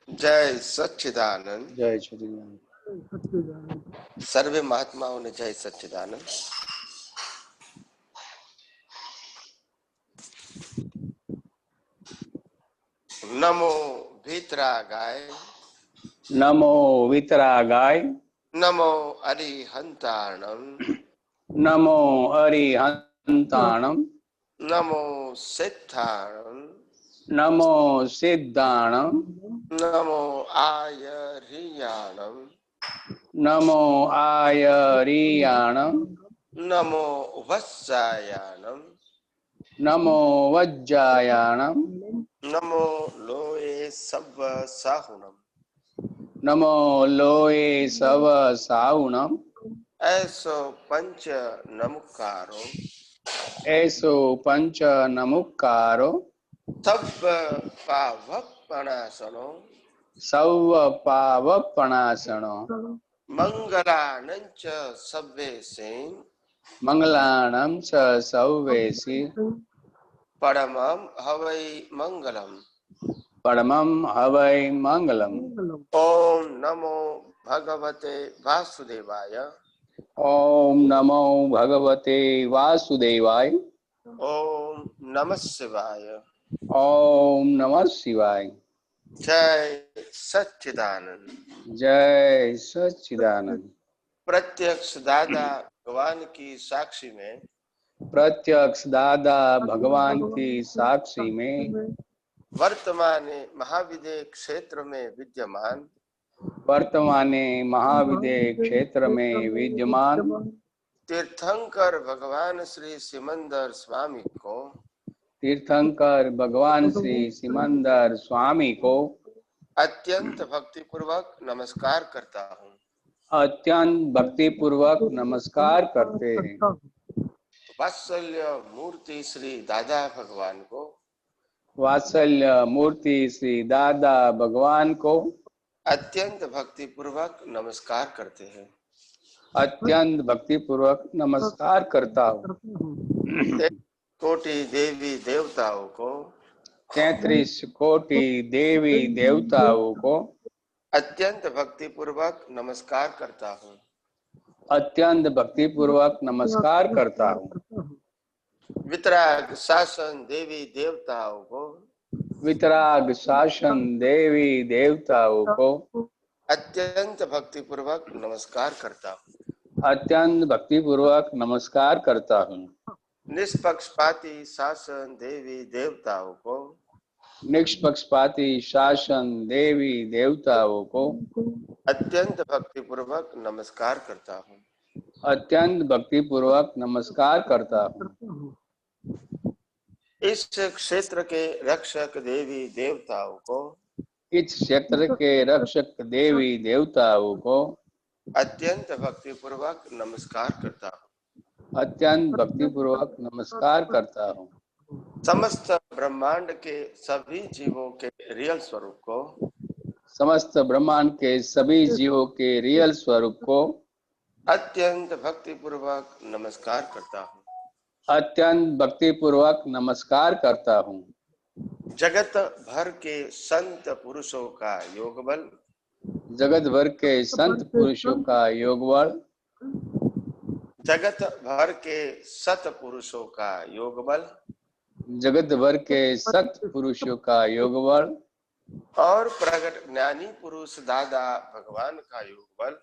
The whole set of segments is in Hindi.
जय सच्चिदानंद। जय सच्चिदानंद। सर्वे महात्माओं ने जय सच्चिदानंद। नमो वीतरागाय, नमो वीतरागाय, नमो अरिहंताणम, नमो अरिहंताणम, नमो सिद्धाणम, नमो सिद्धाणम, नमो आयरियाणम, नमो आयरियाणम, नमो वत्सायाणम, नमो वज्जायाणम, नमो लोए सव साहुणम, नमो लोए सव साहुणम, ऐसो पंच नमुकारो, ऐसो पंच नमुक्कारो, तब पावपणासनो, सव पावपणासनो, मंगलानंच सव्वेसे, मंगलाणं च सव्वेसि, परमं हवै मंगलम। परमं हवै मंगलम्। ओम नमो भगवते वासुदेवाय, ओम नमो भगवते वासुदेवाय, ओम नमः शिवाय। ओम नमः शिवाय। जय सच्चिदानंद। जय सच्चिदानंद। प्रत्यक्ष दादा भगवान की साक्षी में, प्रत्यक्ष दादा भगवान की साक्षी में, वर्तमान महाविद्य क्षेत्र में विद्यमान, वर्तमाने महाविद्य क्षेत्र में विद्यमान, तीर्थंकर भगवान श्री सिमंदर स्वामी को, तीर्थंकर भगवान श्री सिमंदर स्वामी को अत्यंत भक्तिपूर्वक नमस्कार करता हूँ। अत्यंत भक्तिपूर्वक नमस्कार करते हैं। वात्सल्य मूर्ति श्री दादा भगवान को, वात्सल्य मूर्ति श्री दादा भगवान को अत्यंत भक्तिपूर्वक नमस्कार करते हैं। अत्यंत भक्तिपूर्वक नमस्कार करता हूँ। कोटि देवी देवताओं को, 33 कोटि देवी देवताओं को अत्यंत भक्तिपूर्वक नमस्कार करता हूँ। अत्यंत भक्तिपूर्वक नमस्कार करता हूँ। वितराग शासन देवी देवताओं को, वितराग शासन देवी देवताओं को अत्यंत भक्तिपूर्वक नमस्कार करता हूँ। अत्यंत भक्तिपूर्वक नमस्कार करता हूँ। निष्पक्षपाती शासन देवी देवताओं को, निष्पक्षपाती शासन देवी देवताओं को अत्यंत भक्तिपूर्वक नमस्कार करता हूँ। अत्यंत भक्तिपूर्वक नमस्कार करता हूँ। इस क्षेत्र के रक्षक देवी देवताओं को, इस क्षेत्र के रक्षक देवी देवताओं को अत्यंत भक्तिपूर्वक नमस्कार करता हूँ। अत्यंत भक्तिपूर्वक नमस्कार करता हूँ। समस्त ब्रह्मांड के सभी जीवों के रियल स्वरूप को, समस्त ब्रह्मांड के सभी जीवों के रियल स्वरूप को अत्यंत भक्तिपूर्वक नमस्कार करता हूँ। अत्यंत भक्तिपूर्वक नमस्कार करता हूँ। जगत भर के संत पुरुषों का योग बल, जगत भर के संत पुरुषों का योग बल, जगत भर के सत पुरुषों का योग बल, जगत भर के सत पुरुषों का योग बल और प्रगट ज्ञानी पुरुष दादा भगवान का योग बल,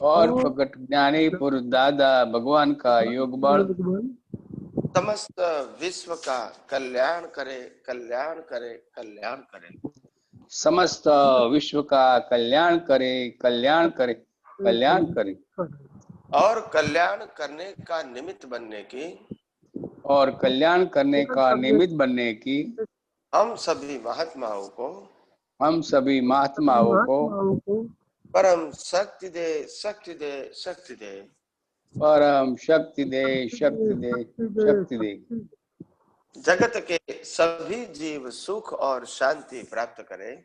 और प्रगट ज्ञानी पुरुष दादा भगवान का योग बल समस्त विश्व का कल्याण करे, कल्याण करे, कल्याण करे। समस्त विश्व का कल्याण करे, कल्याण करे, कल्याण करे। और कल्याण करने का निमित्त बनने की, और कल्याण करने का निमित्त बनने की हम सभी महात्माओं को, हम सभी महात्माओं को परम शक्ति दे, शक्ति दे, शक्ति दे। परम शक्ति दे, शक्ति दे, शक्ति दे। जगत के सभी जीव सुख और शांति प्राप्त करें।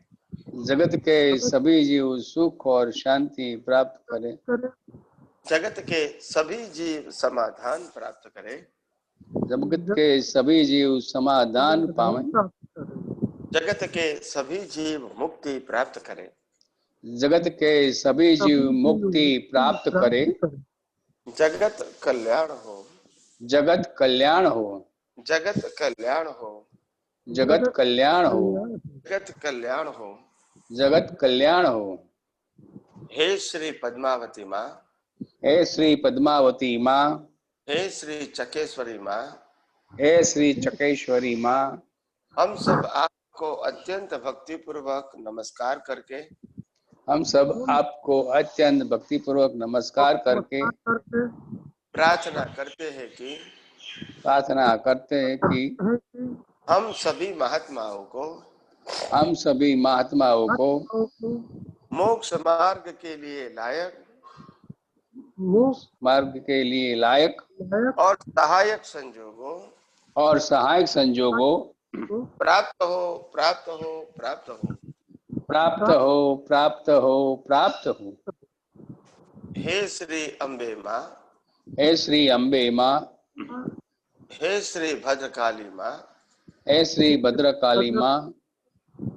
जगत के सभी जीव सुख और शांति प्राप्त करें। जगत के सभी जीव समाधान प्राप्त करें। जगत के सभी जीव समाधान पावे, जगत के सभी जीव मुक्ति प्राप्त करें, जगत के सभी जीव मुक्ति प्राप्त करे, जगत कल्याण हो, जगत कल्याण हो, जगत कल्याण हो, जगत कल्याण हो, जगत कल्याण हो। जगत कल्याण हो। हे श्री पद्मावती माँ, हे श्री पद्मावती माँ, हे श्री चकेश्वरी माँ, हे श्री चकेश्वरी माँ, हम सब आपको अत्यंत भक्ति पूर्वक नमस्कार करके, हम सब आपको अत्यंत भक्ति पूर्वक नमस्कार करके प्रार्थना करते हैं कि प्रार्थना करते हैं कि हम सभी महात्माओं को हम सभी महात्माओं को मोक्ष मार्ग के लिए लायक मार्ग के लिए लायक और सहायक संजोगों और सहायक संजोगों प्राप्त हो, प्राप्त हो, प्राप्त हो। प्राप्त हो, प्राप्त हो, प्राप्त हो। हे श्री अम्बे माँ, हे श्री अम्बे माँ, हे श्री भद्रकाली माँ, हे श्री भद्रकाली माँ,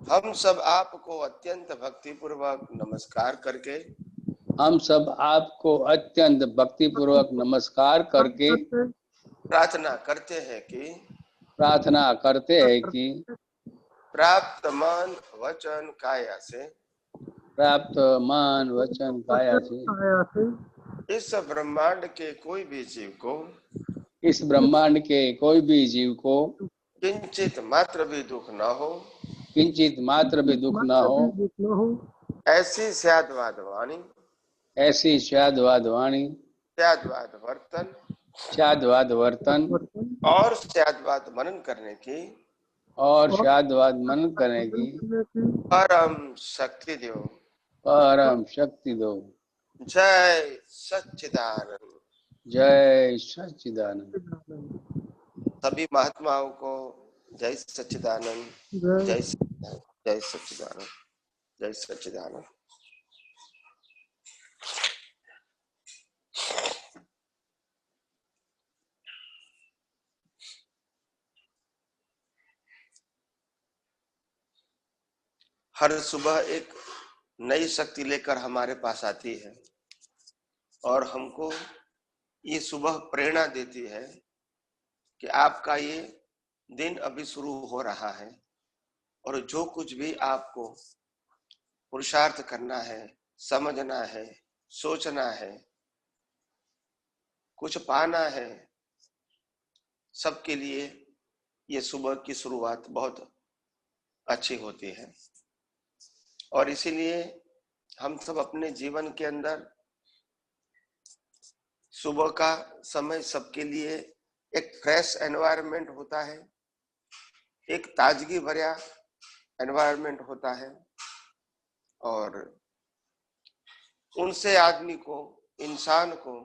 हम सब आपको अत्यंत भक्ति पूर्वक नमस्कार करके हम सब आपको अत्यंत भक्ति पूर्वक नमस्कार करके प्रार्थना करते हैं कि प्रार्थना करते हैं कि प्राप्त मन वचन काया से प्राप्त मन वचन काया से इस ब्रह्मांड के कोई भी जीव को इस ब्रह्मांड के कोई भी जीव को किंचित मात्र भी दुख न हो, किंचित मात्र भी दुख न हो, ऐसी स्याद्वाद वाणी, ऐसी स्याद्वाद वाणी, स्याद्वाद वर्तन स्याद्वाद वर्तन और स्याद्वाद मनन करने की और स्याद्वाद मनन करने की परम शक्ति दो, परम शक्ति दो। जय सच्चिदानंद। जय सच्चिदानंद। सभी महात्माओं को जय सच्चिदानंद, जय सच्चिदानंद, जय सच्चिदानंद, जय सच्चिदानंद। हर सुबह एक नई शक्ति लेकर हमारे पास आती है और हमको ये सुबह प्रेरणा देती है कि आपका ये दिन अभी शुरू हो रहा है और जो कुछ भी आपको पुरुषार्थ करना है, समझना है, सोचना है, कुछ पाना है, सबके लिए ये सुबह की शुरुआत बहुत अच्छी होती है। और इसीलिए हम सब अपने जीवन के अंदर सुबह का समय सबके लिए एक फ्रेश एनवायरनमेंट होता है, एक ताजगी भरा एनवायरनमेंट होता है और उनसे आदमी को, इंसान को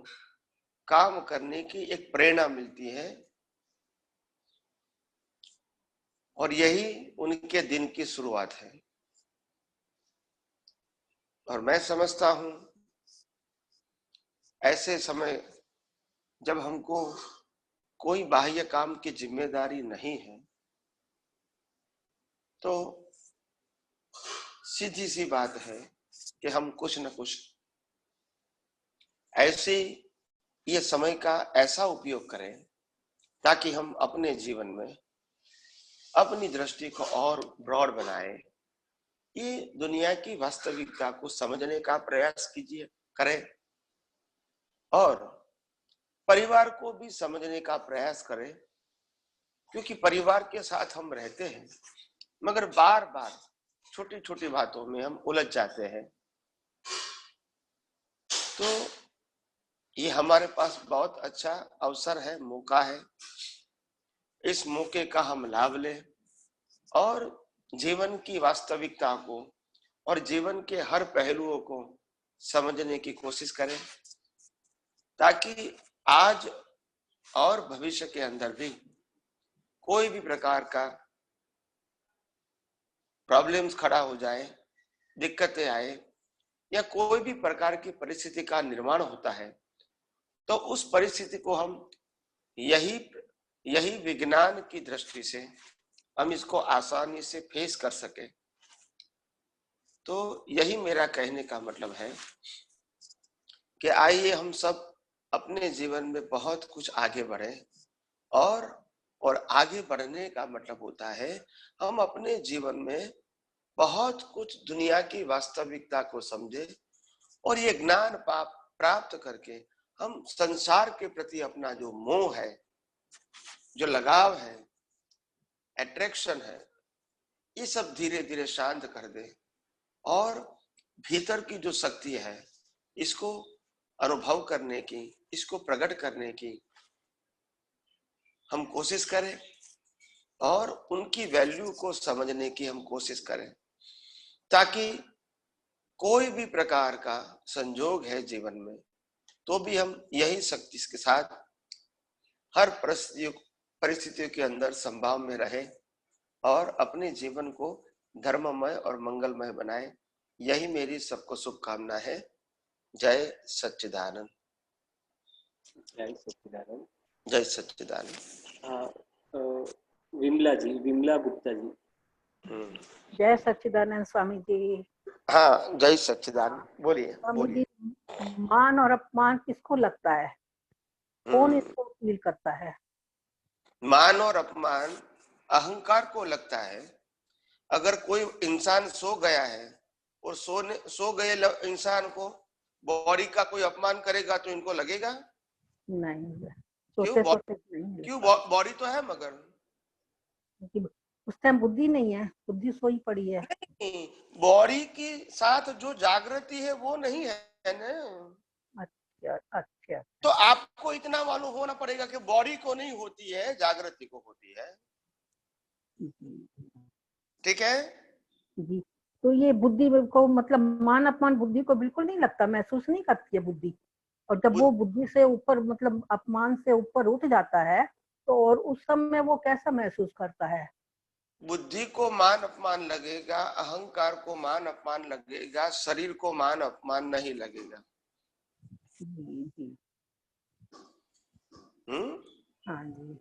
काम करने की एक प्रेरणा मिलती है और यही उनके दिन की शुरुआत है। और मैं समझता हूं ऐसे समय जब हमको कोई बाह्य काम की जिम्मेदारी नहीं है तो सीधी सी बात है कि हम कुछ न कुछ ऐसे ये समय का ऐसा उपयोग करें ताकि हम अपने जीवन में अपनी दृष्टि को और ब्रॉड बनाएं, ये दुनिया की वास्तविकता को समझने का प्रयास कीजिए, करें और परिवार को भी समझने का प्रयास करें, क्योंकि परिवार के साथ हम रहते हैं मगर बार बार छोटी छोटी बातों में हम उलझ जाते हैं। तो ये हमारे पास बहुत अच्छा अवसर है, मौका है, इस मौके का हम लाभ लें और जीवन की वास्तविकता को और जीवन के हर पहलुओं को समझने की कोशिश करें ताकि आज और भविष्य के अंदर भी कोई भी प्रकार का प्रॉब्लम्स खड़ा हो जाए, दिक्कतें आए या कोई भी प्रकार की परिस्थिति का निर्माण होता है तो उस परिस्थिति को हम यही यही विज्ञान की दृष्टि से हम इसको आसानी से फेस कर सके। तो यही मेरा कहने का मतलब है कि आइए हम सब अपने जीवन में बहुत कुछ आगे बढ़े, और आगे बढ़ने का मतलब होता है हम अपने जीवन में बहुत कुछ दुनिया की वास्तविकता को समझे, और ये ज्ञान प्राप्त करके हम संसार के प्रति अपना जो मोह है, जो लगाव है, अट्रैक्शन है, ये सब धीरे धीरे शांत कर दे, और भीतर की जो शक्ति है इसको अनुभव करने की, इसको प्रकट करने की हम कोशिश करें, और उनकी वैल्यू को समझने की हम कोशिश करें, ताकि कोई भी प्रकार का संजोग है जीवन में तो भी हम यही शक्ति के साथ हर परिस्थितियों के अंदर संभाव में रहे, और अपने जीवन को धर्ममय और मंगलमय बनाए। यही मेरी सबको शुभकामना है। जय सच्चिदानंद। जय सच्चिदानंद। जय सच्चिदानंद। विमला जी, विमला गुप्ता जी। जय सच्चिदानंद स्वामी जी। हाँ, जय सच्चिदानंद। बोलिए स्वामी जी, मान और अपमान किसको लगता है? कौन इसको फील करता है? मान और अपमान अहंकार को लगता है। अगर कोई इंसान सो गया है और सो गए इंसान को बॉडी का कोई अपमान करेगा तो इनको लगेगा? नहीं, क्यों? बॉडी तो है, मगर उस टाइम बुद्धि नहीं है, बुद्धि सोई पड़ी है। बॉडी के साथ जो जागृति है वो नहीं है ना। अच्छा अच्छा। तो आपको इतना मालूम होना पड़ेगा कि बॉडी को नहीं होती है, जागृति को होती है। ठीक है जी। तो ये बुद्धि को मतलब मान अपमान बुद्धि को बिल्कुल नहीं लगता, महसूस नहीं करती है बुद्धि। और जब वो बुद्धि से ऊपर मतलब अपमान से ऊपर उठ जाता है तो और उस समय वो कैसा महसूस करता है? बुद्धि को मान अपमान लगेगा, अहंकार को मान अपमान लगेगा, शरीर को मान अपमान नहीं लगेगा। जी। हाँ जी।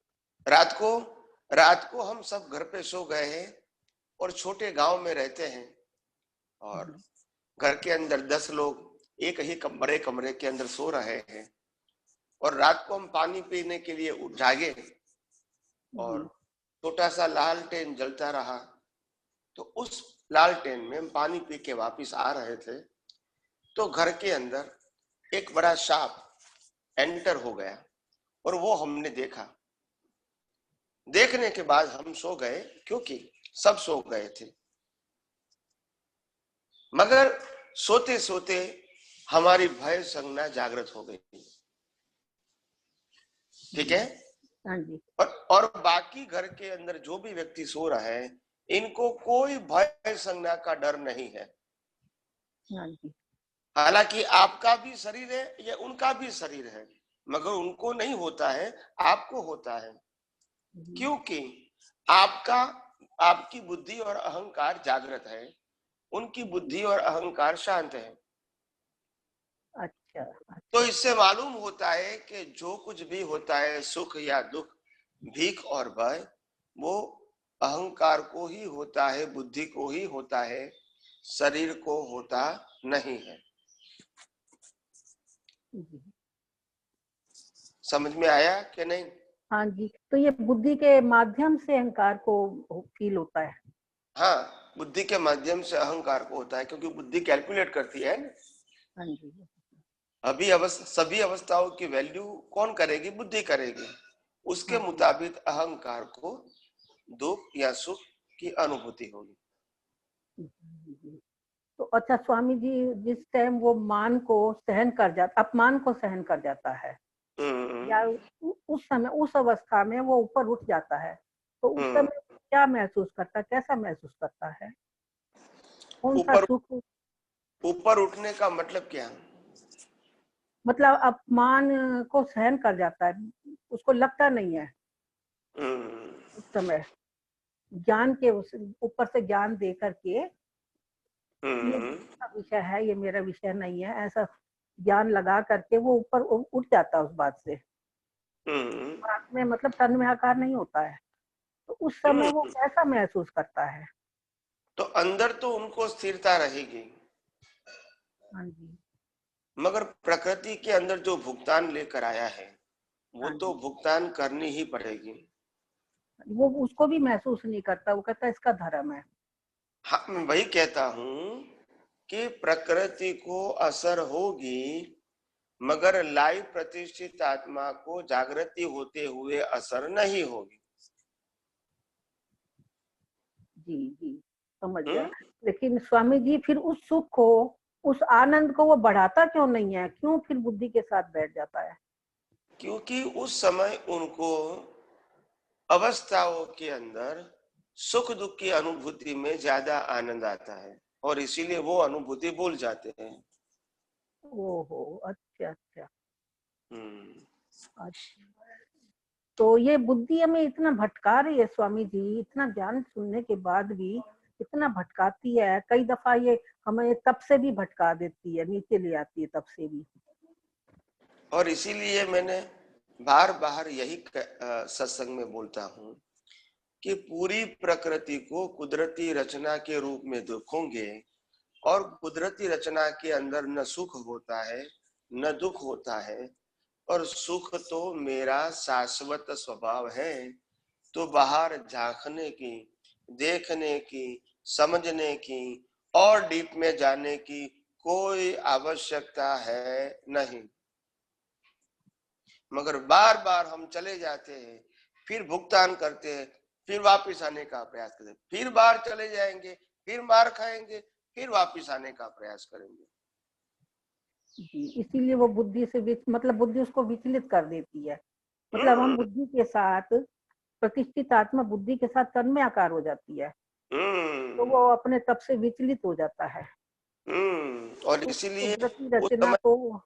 रात को हम सब घर पे सो गए हैं और छोटे गांव में रहते हैं, और घर के अंदर 10 लोग एक ही बड़े कमरे के अंदर सो रहे हैं, और रात को हम पानी पीने के लिए उठ जागे और छोटा सा लालटेन जलता रहा। तो उस लालटेन में हम पानी पी के वापिस आ रहे थे तो घर के अंदर एक बड़ा सांप एंटर हो गया, और वो हमने देखा। देखने के बाद हम सो गए, क्योंकि सब सो गए थे। मगर सोते सोते हमारी भय संज्ञा जागृत हो गई। ठीक है। हाँ जी। और बाकी घर के अंदर जो भी व्यक्ति सो रहे हैं, इनको कोई भय संज्ञा का डर नहीं है। हाँ जी। हालांकि आपका भी शरीर है, ये उनका भी शरीर है, मगर उनको नहीं होता है, आपको होता है। क्योंकि आपकी बुद्धि और अहंकार जागृत है, उनकी बुद्धि और अहंकार शांत है। अच्छा। तो इससे मालूम होता है कि जो कुछ भी होता है, सुख या दुख, भीख और भय, वो अहंकार को ही होता है, बुद्धि को ही होता है, शरीर को होता नहीं है। समझ में आया कि नहीं? हाँ जी। तो ये बुद्धि के माध्यम से अहंकार को फील होता है? हाँ, बुद्धि के माध्यम से अहंकार को होता है, क्योंकि बुद्धि कैलकुलेट करती है। हाँ जी। सभी अवस्थाओं की वैल्यू कौन करेगी? बुद्धि करेगी। उसके मुताबिक अहंकार को दुख या सुख की अनुभूति होगी। तो अच्छा स्वामी जी, जिस टाइम वो मान को सहन कर जाता, अपमान को सहन कर जाता है, या उस समय उस अवस्था में वो ऊपर उठ जाता है, तो उस समय क्या महसूस करता है, कैसा महसूस करता है? कौन सा सुख? ऊपर उठने का मतलब क्या? मतलब अपमान को सहन कर जाता है, उसको लगता नहीं है उस समय, ज्ञान के उस ऊपर से ज्ञान दे करके ये विषय है, ये मेरा विषय नहीं है, ऐसा ज्ञान लगा करके वो ऊपर उठ जाता है उस बात से। बाद में मतलब तन में आकार नहीं होता है, तो उस समय वो कैसा महसूस करता है? तो अंदर तो उनको स्थिरता रहेगी, हाँ जी, मगर प्रकृति के अंदर जो भुगतान लेकर आया है वो हाँ तो जी। भुगतान करनी ही पड़ेगी। वो उसको भी महसूस नहीं करता, वो कहता है इसका धर्म है। हाँ, मैं वही कहता हूं कि प्रकृति को असर होगी, मगर लाइव प्रतिष्ठित आत्मा को जागृति होते हुए असर नहीं होगी। जी जी, समझ गया। हम्म? लेकिन स्वामी जी फिर उस सुख को, उस आनंद को वो बढ़ाता क्यों नहीं है? क्यों फिर बुद्धि के साथ बैठ जाता है? क्योंकि उस समय उनको अवस्थाओं के अंदर सुख दुख की अनुभूति में ज्यादा आनंद आता है और इसीलिए वो अनुभूति भूल जाते हैं। ओहो, अच्छा अच्छा हम्म। अच्छा। तो ये बुद्धि हमें इतना भटका रही है स्वामी जी, इतना ज्ञान सुनने के बाद भी इतना भटकाती है। कई दफा ये हमें तब से भी भटका देती है, नीचे ले आती है तब से भी। और इसीलिए मैंने बार बार यही सत्संग में बोलता हूँ कि पूरी प्रकृति को कुदरती रचना के रूप में देखोगे और कुदरती रचना के अंदर न सुख होता है न दुख होता है, और सुख तो मेरा शाश्वत स्वभाव है, तो बाहर झांकने की, देखने की, समझने की और डीप में जाने की कोई आवश्यकता है नहीं। मगर बार बार हम चले जाते हैं, फिर भुगतान करते हैं, फिर वापस आने का प्रयास करते हैं, फिर बाहर चले जाएंगे, फिर मार खाएंगे, फिर वापस आने का प्रयास करेंगे। जी, इसीलिए वो बुद्धि से मतलब बुद्धि उसको विचलित कर देती है। मतलब हम बुद्धि के साथ, प्रतिष्ठित आत्मा बुद्धि के साथ तन्मय आकार हो जाती है, तो वो अपने तब से विचलित हो जाता है। और उस इसीलिए कुदरती उस रचना समय को।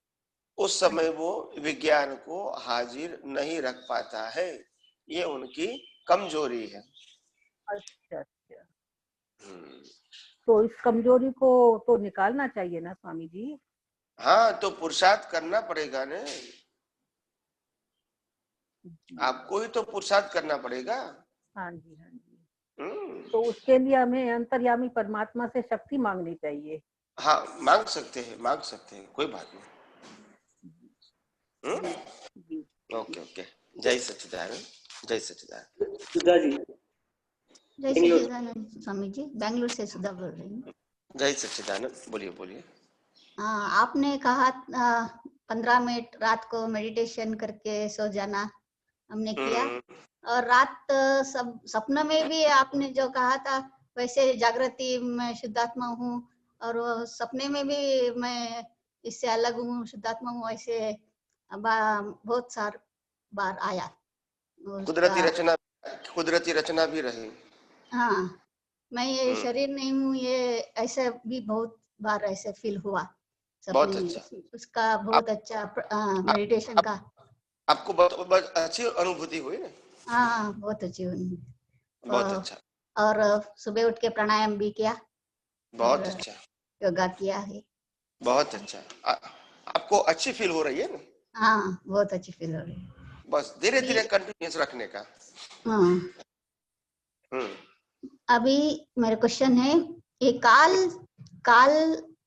उस समय वो विज्ञान को हाजिर नहीं रख पाता है, ये उनकी कमजोरी है। अच्छा अच्छा, तो इस कमजोरी को तो निकालना चाहिए ना स्वामी जी? हाँ, तो पुरुषार्थ करना पड़ेगा ना, आपको ही तो पुरुषार्थ करना पड़ेगा। हाँ जी हाँ जी। हम्म। तो उसके लिए हमें अंतर्यामी परमात्मा से शक्ति मांगनी चाहिए। हाँ, मांग सकते हैं, मांग सकते हैं, कोई बात नहीं। जी जी ओके ओके। जय सच्चिदानंद, जय सच्चिदानंद। सुधा जी जय बेंगलोर। सच्चिदानंद स्वामी जी, बेंगलुरु से सुधा बोल रही हूँ। जय सच्चिदानंद, बोलिए बोलिए। आपने कहा 15 मिनट रात को मेडिटेशन करके सो जाना, हमने किया। और रात सब सपने में भी आपने जो कहा था वैसे जागृति में शुद्धात्मा हूँ, और वो सपने में भी मैं इससे अलग हूँ, शुद्धात्मा हूँ, ऐसे बहुत सार बार आया कुदरती उसका। रचना, कुदरती रचना भी रही। हाँ, मैं ये शरीर नहीं हूँ, ये ऐसे भी बहुत बार ऐसे फील हुआ सपने बहुत में। अच्छा। उसका बहुत अच्छा मेडिटेशन का। आपको बहुत अच्छी अनुभूति हुई ना? हाँ, बहुत अच्छी हुई। बहुत अच्छा, और सुबह उठ के प्राणायाम भी किया, बहुत अच्छा, योगा किया है। बहुत अच्छा। आपको अच्छी फील हो रही है ना? हाँ, बहुत अच्छी फील हो रही है। बस धीरे धीरे कंटिन्यूस रखने का। हाँ, अभी मेरा क्वेश्चन है, ये काल काल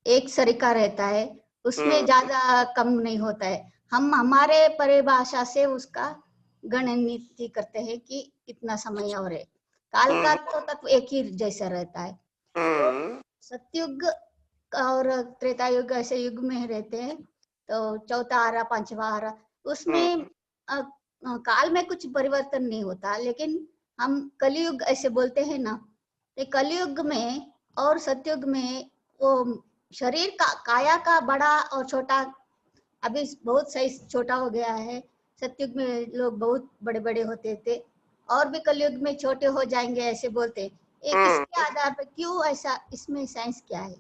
एक सरीका रहता है, उसमें ज्यादा कम नहीं होता है। हम हमारे परिभाषा से उसका गणनीति करते हैं कि इतना समय और है। काल का तो तत्व एक ही जैसा रहता है। तो सतयुग और त्रेता युग ऐसे युग में रहते हैं, तो चौथा आ रहा, पांचवा आ रहा, उसमें काल में कुछ परिवर्तन नहीं होता। लेकिन हम कलयुग ऐसे बोलते हैं ना, तो कलयुग में और सतयुग में वो शरीर का, काया का बड़ा और छोटा अभी बहुत सही छोटा हो गया है। सतयुग में लोग बहुत बड़े बड़े होते थे, और भी कलयुग में छोटे हो जाएंगे ऐसे बोलते हैं। ये किसके आधार पर, क्यों ऐसा, इसमें साइंस क्या है?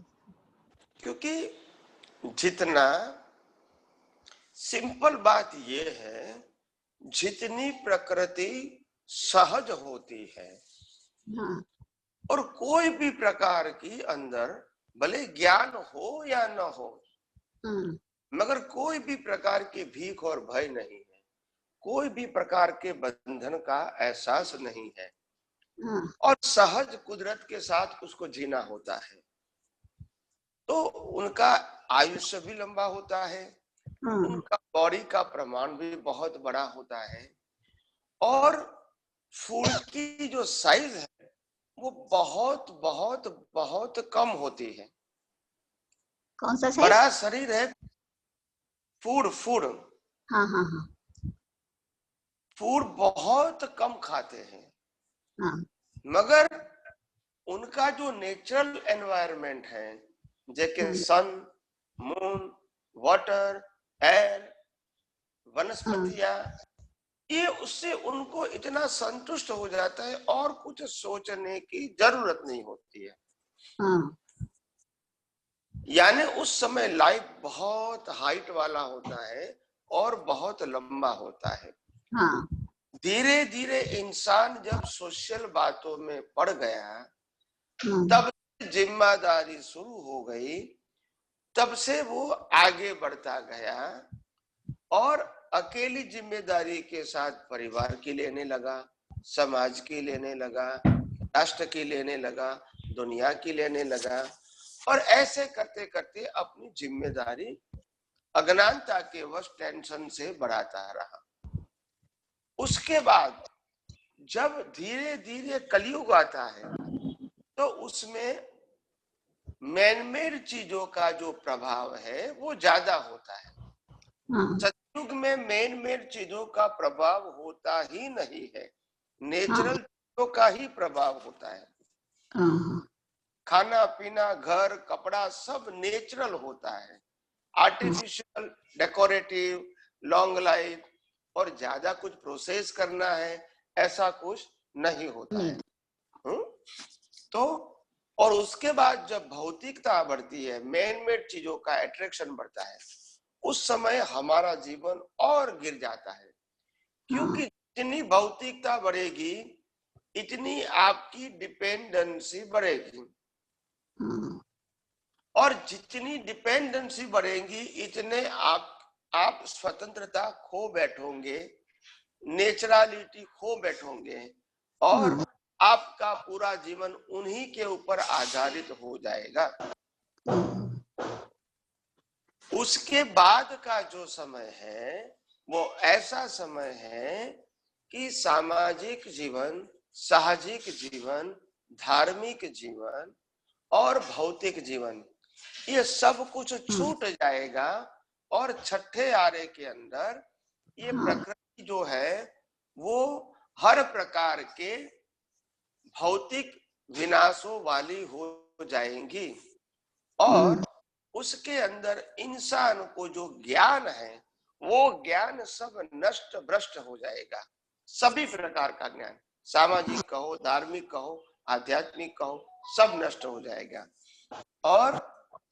क्योंकि जितना सिंपल बात ये है, जितनी प्रकृति सहज होती है, हाँ, और कोई भी प्रकार की अंदर भले ज्ञान हो या न हो, हाँ, मगर कोई भी प्रकार की भीख और भय नहीं है। कोई भी प्रकार के बंधन का एहसास नहीं है हाँ, और सहज कुदरत के साथ उसको जीना होता है, तो उनका आयुष्य भी लंबा होता है, हाँ, उनका बॉडी का प्रमाण भी बहुत बड़ा होता है और फूल की जो साइज है वो बहुत बहुत बहुत कम होती है। कौन सा साइज? बड़ा शरीर है, फूड फूड हाँ हाँ हाँ फूड बहुत कम खाते हैं, हाँ मगर उनका जो नेचुरल एनवायरनमेंट है, जैसे सन, मून, वाटर, एयर, वनस्पतियां, ये उससे उनको इतना संतुष्ट हो जाता है और कुछ सोचने की जरूरत नहीं होती है। हाँ यानी उस समय लाइफ बहुत हाइट वाला होता है और बहुत लंबा होता है। हाँ धीरे धीरे इंसान जब सोशल बातों में पड़ गया, हाँ तब जिम्मेदारी शुरू हो गई, तब से वो आगे बढ़ता गया और अकेली जिम्मेदारी के साथ परिवार की लेने लगा, समाज की लेने लगा, राष्ट्र की लेने लगा, दुनिया की लेने लगा और ऐसे करते करते अपनी जिम्मेदारी अज्ञानता के वश टेंशन से बढ़ाता रहा। उसके बाद जब धीरे धीरे कलयुग आता है तो उसमें मैनमेड चीजों का जो प्रभाव है वो ज्यादा होता है। हाँ सतयुग में मैनमेड चीजों का प्रभाव होता ही नहीं है, नेचुरल चीजों का ही प्रभाव होता है। हाँ खाना पीना, घर, कपड़ा सब नेचुरल होता है। आर्टिफिशियल, डेकोरेटिव, लॉन्ग लाइफ और ज्यादा कुछ प्रोसेस करना है ऐसा कुछ नहीं होता है। तो और उसके बाद जब भौतिकता बढ़ती है, मैन मेड चीजों का अट्रैक्शन बढ़ता है, उस समय हमारा जीवन और गिर जाता है, क्योंकि जितनी भौतिकता बढ़ेगी इतनी आपकी डिपेंडेंसी बढ़ेगी और जितनी डिपेंडेंसी बढ़ेगी इतने आप स्वतंत्रता खो बैठोगे, नेचुरलिटी खो बैठोगे और आपका पूरा जीवन उन्हीं के ऊपर आधारित हो जाएगा। उसके बाद का जो समय है वो ऐसा समय है कि सामाजिक जीवन, सामाजिक जीवन, धार्मिक जीवन और भौतिक जीवन, ये सब कुछ छूट जाएगा और छठे आरे के अंदर ये प्रकृति जो है वो हर प्रकार के भौतिक विनाशों वाली हो जाएंगी और उसके अंदर इंसान को जो ज्ञान है वो ज्ञान सब नष्ट भ्रष्ट हो जाएगा। सभी प्रकार का ज्ञान, सामाजिक कहो, धार्मिक कहो, आध्यात्मिक कहो, सब नष्ट हो जाएगा और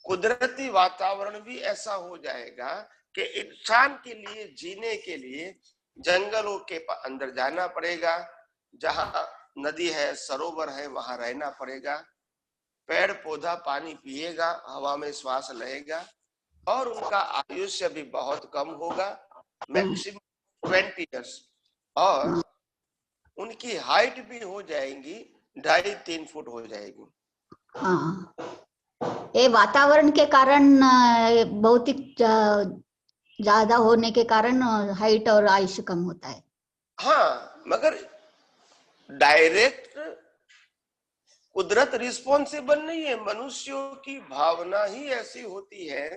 कुदरती वातावरण भी ऐसा हो जाएगा कि इंसान के लिए जीने के लिए जंगलों के अंदर जाना पड़ेगा, जहां नदी है, सरोवर है, वहां रहना पड़ेगा, पेड़ पौधा पानी पिएगा, हवा में श्वास लेगा और उनका आयुष्य भी बहुत कम होगा, मैक्सिमम 20 इयर्स, और उनकी हाइट भी हो जाएगी 2.5-3 फुट हो जाएगी। हाँ, ये वातावरण के कारण भौतिक ज्यादा होने के कारण हाइट और आयुष्य कम होता है। हाँ, मगर डायरेक्ट कुदरत रिस्पॉन्सिबल नहीं है, मनुष्यों की भावना ही ऐसी होती है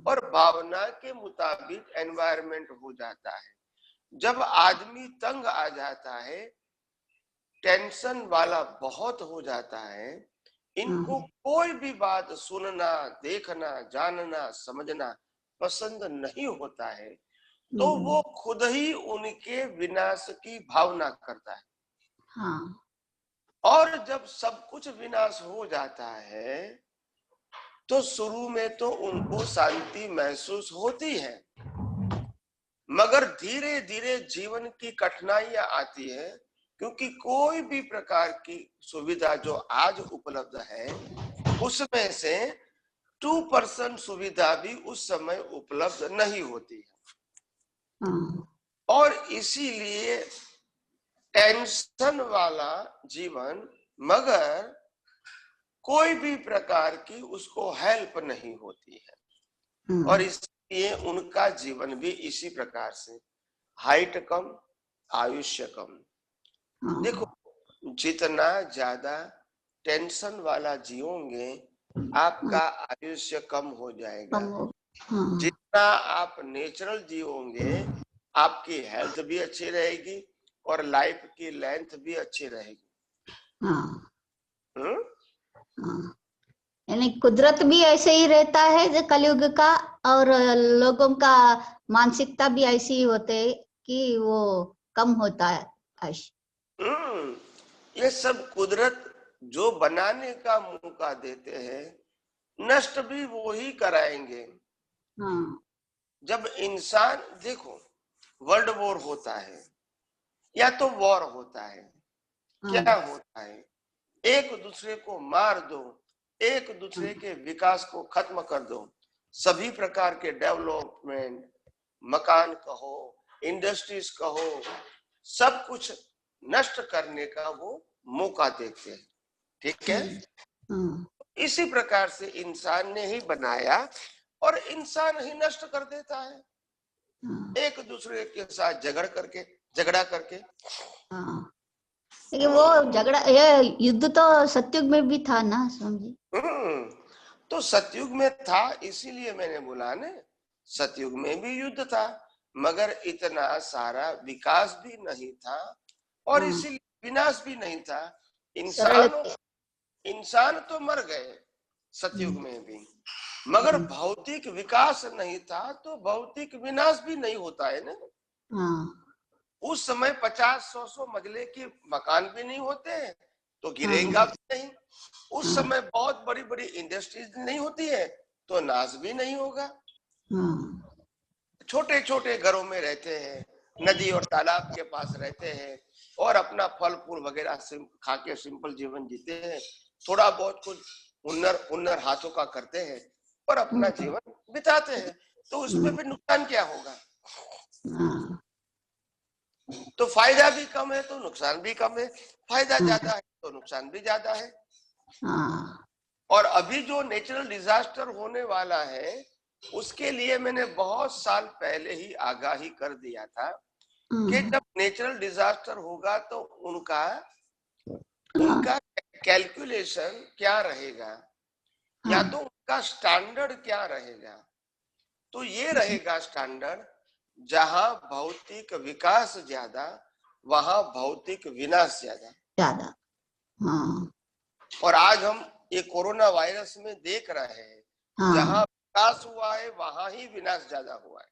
और भावना के मुताबिक एनवायरनमेंट हो जाता है। जब आदमी तंग आ जाता है, टेंशन वाला बहुत हो जाता है, इनको कोई भी बात सुनना, देखना, जानना, समझना पसंद नहीं होता है, तो वो खुद ही उनके विनाश की भावना करता है। हाँ। और जब सब कुछ विनाश हो जाता है तो शुरू में तो उनको शांति महसूस होती है, मगर धीरे धीरे जीवन की कठिनाइयां आती है, क्योंकि कोई भी प्रकार की सुविधा जो आज उपलब्ध है उसमें से 2% सुविधा भी उस समय उपलब्ध नहीं होती है। और इसीलिए टेंशन वाला जीवन, मगर कोई भी प्रकार की उसको हेल्प नहीं होती है। और इसलिए उनका जीवन भी इसी प्रकार से, हाइट कम, आयुष्य कम। देखो, जितना ज्यादा टेंशन वाला जियोगे आपका आयुष्य कम हो जाएगा। जितना आप नेचुरल जियोगे आपकी हेल्थ भी अच्छी रहेगी और लाइफ की लेंथ भी अच्छी रहेगी। यानी कुदरत भी ऐसे ही रहता है जो कलयुग का, और लोगों का मानसिकता भी ऐसी ही होते है कि वो कम होता है आयुष्य। ये सब कुदरत जो बनाने का मौका देते हैं, नष्ट भी वो ही कराएंगे। जब इंसान, देखो, वर्ल्ड वॉर होता है या तो वॉर होता है, क्या होता है? एक दूसरे को मार दो, एक दूसरे के विकास को खत्म कर दो। सभी प्रकार के डेवलपमेंट, मकान कहो, इंडस्ट्रीज कहो, सब कुछ नष्ट करने का वो मौका देते हैं। ठीक है? इसी प्रकार से इंसान ने ही बनाया और इंसान ही नष्ट कर देता है, एक दूसरे के साथ झगड़ा करके। लेकिन वो झगड़ा, ये युद्ध तो सतयुग में भी था ना स्वामी जी? तो सतयुग में था, इसीलिए मैंने बोला ना, सतयुग में भी युद्ध था, मगर इतना सारा विकास भी नहीं था और इसीलिए विनाश भी नहीं था। इंसान तो मर गए सतयुग में भी, मगर भौतिक विकास नहीं था, तो भौतिक विनाश भी नहीं होता है ना। उस समय 50-100 मंजिले के मकान भी नहीं होते, तो गिरेगा भी नहीं। उस समय बहुत बड़ी बड़ी इंडस्ट्रीज नहीं होती है, तो नाश भी नहीं होगा। छोटे छोटे घरों में रहते हैं, नदी और तालाब के पास रहते हैं और अपना फल फूल वगैरह खा के सिंपल जीवन जीते हैं। थोड़ा बहुत कुछ हुनर हाथों का करते हैं और अपना जीवन बिताते हैं, तो उसमें भी नुकसान क्या होगा? तो फायदा भी कम है तो नुकसान भी कम है, फायदा ज्यादा है तो नुकसान भी ज्यादा है। और अभी जो नेचुरल डिजास्टर होने वाला है, उसके लिए मैंने बहुत साल पहले ही आगाही कर दिया था कि जब नेचुरल डिजास्टर होगा तो उनका कैलकुलेशन क्या रहेगा, या तो उनका स्टैंडर्ड क्या रहेगा। तो ये रहेगा स्टैंडर्ड, जहां भौतिक विकास ज्यादा वहां भौतिक विनाश ज्यादा। और आज हम ये कोरोना वायरस में देख रहे हैं, जहां विकास हुआ है वहां ही विनाश ज्यादा हुआ है।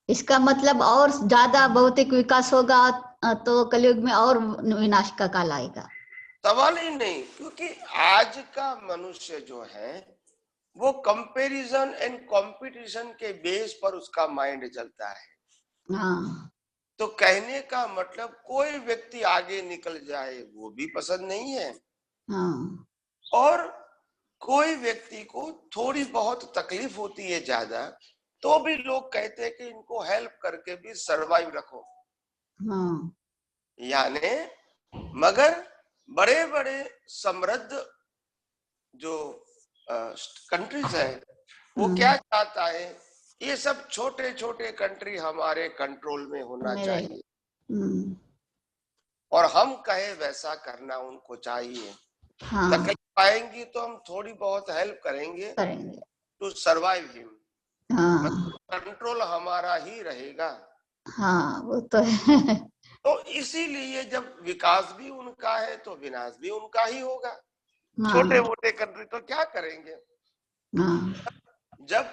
इसका मतलब और ज्यादा भौतिक विकास होगा तो कलयुग में और विनाश का काल आएगा, सवाल ही नहीं। क्योंकि आज का मनुष्य जो है वो कंपैरिजन एंड कंपटीशन के बेस पर उसका माइंड चलता है। तो कहने का मतलब कोई व्यक्ति आगे निकल जाए वो भी पसंद नहीं है, और कोई व्यक्ति को थोड़ी बहुत तकलीफ होती है ज्यादा, तो भी लोग कहते हैं कि इनको हेल्प करके भी सरवाइव रखो। यानी मगर बड़े बड़े समृद्ध जो कंट्रीज है वो क्या चाहता है, ये सब छोटे छोटे कंट्री हमारे कंट्रोल में होना चाहिए, और हम कहे वैसा करना उनको चाहिए। तकलीफ आएंगी तो हम थोड़ी बहुत हेल्प करेंगे टू सर्वाइव हिम, कंट्रोल हमारा ही रहेगा। वो तो है। तो इसीलिए जब विकास भी उनका है तो विनाश भी उनका ही होगा। छोटे मोटे कंट्री तो क्या करेंगे? जब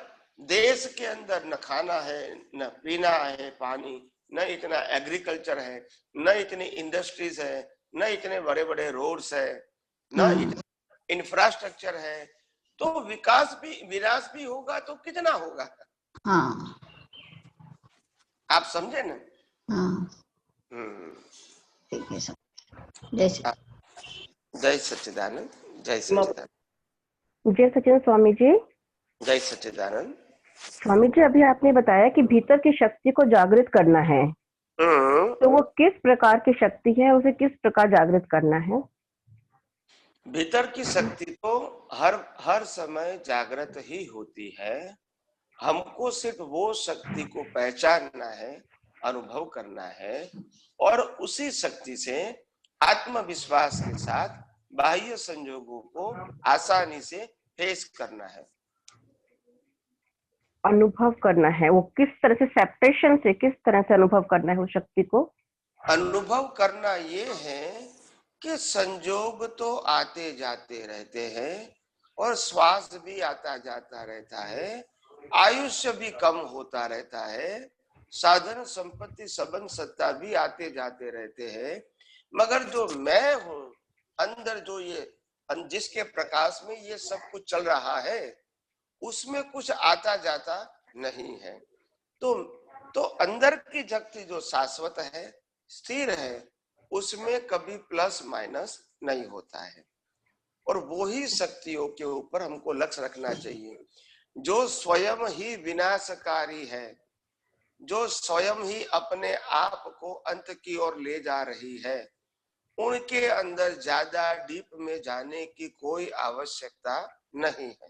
देश के अंदर न खाना है, न पीना है पानी, न इतना एग्रीकल्चर है, न इतनी इंडस्ट्रीज है, न इतने बड़े बड़े रोड्स है, न इतना इंफ्रास्ट्रक्चर है, तो विकास भी विनाश भी होगा तो कितना होगा? आप समझे ना? जय सच्चिदानंद। जय सच्चिदानंद। जय सच्चिदानंद स्वामी जी। जय सच्चिदानंद। स्वामी जी, अभी आपने बताया कि भीतर की शक्ति को जागृत करना है, तो वो किस प्रकार की शक्ति है, उसे किस प्रकार जागृत करना है? भीतर की शक्ति तो हर समय जागृत ही होती है। हमको सिर्फ वो शक्ति को पहचानना है, अनुभव करना है, और उसी शक्ति से आत्मविश्वास के साथ बाह्य संजोगों को आसानी से फेस करना है। अनुभव करना है, वो किस तरह से, सेपरेशन से किस तरह से अनुभव करना है उस शक्ति को? अनुभव करना ये है कि संजोग तो आते जाते रहते हैं और श्वास भी आता जाता रहता है, आयुष्य भी कम होता रहता है, साधन संपत्ति सबन सत्ता भी आते जाते रहते हैं, मगर जो मैं हूं अंदर, जो ये जिसके प्रकाश में ये सब कुछ चल रहा है, उसमें कुछ आता जाता नहीं है। तो अंदर की शक्ति जो शाश्वत है, स्थिर है, उसमें कभी प्लस माइनस नहीं होता है। और वो ही शक्तियों के ऊपर हमको लक्ष्य रखना चाहिए जो स्वयं ही विनाशकारी है, जो स्वयं ही अपने आप को अंत की ओर ले जा रही है। उनके अंदर ज्यादा डीप में जाने की कोई आवश्यकता नहीं है।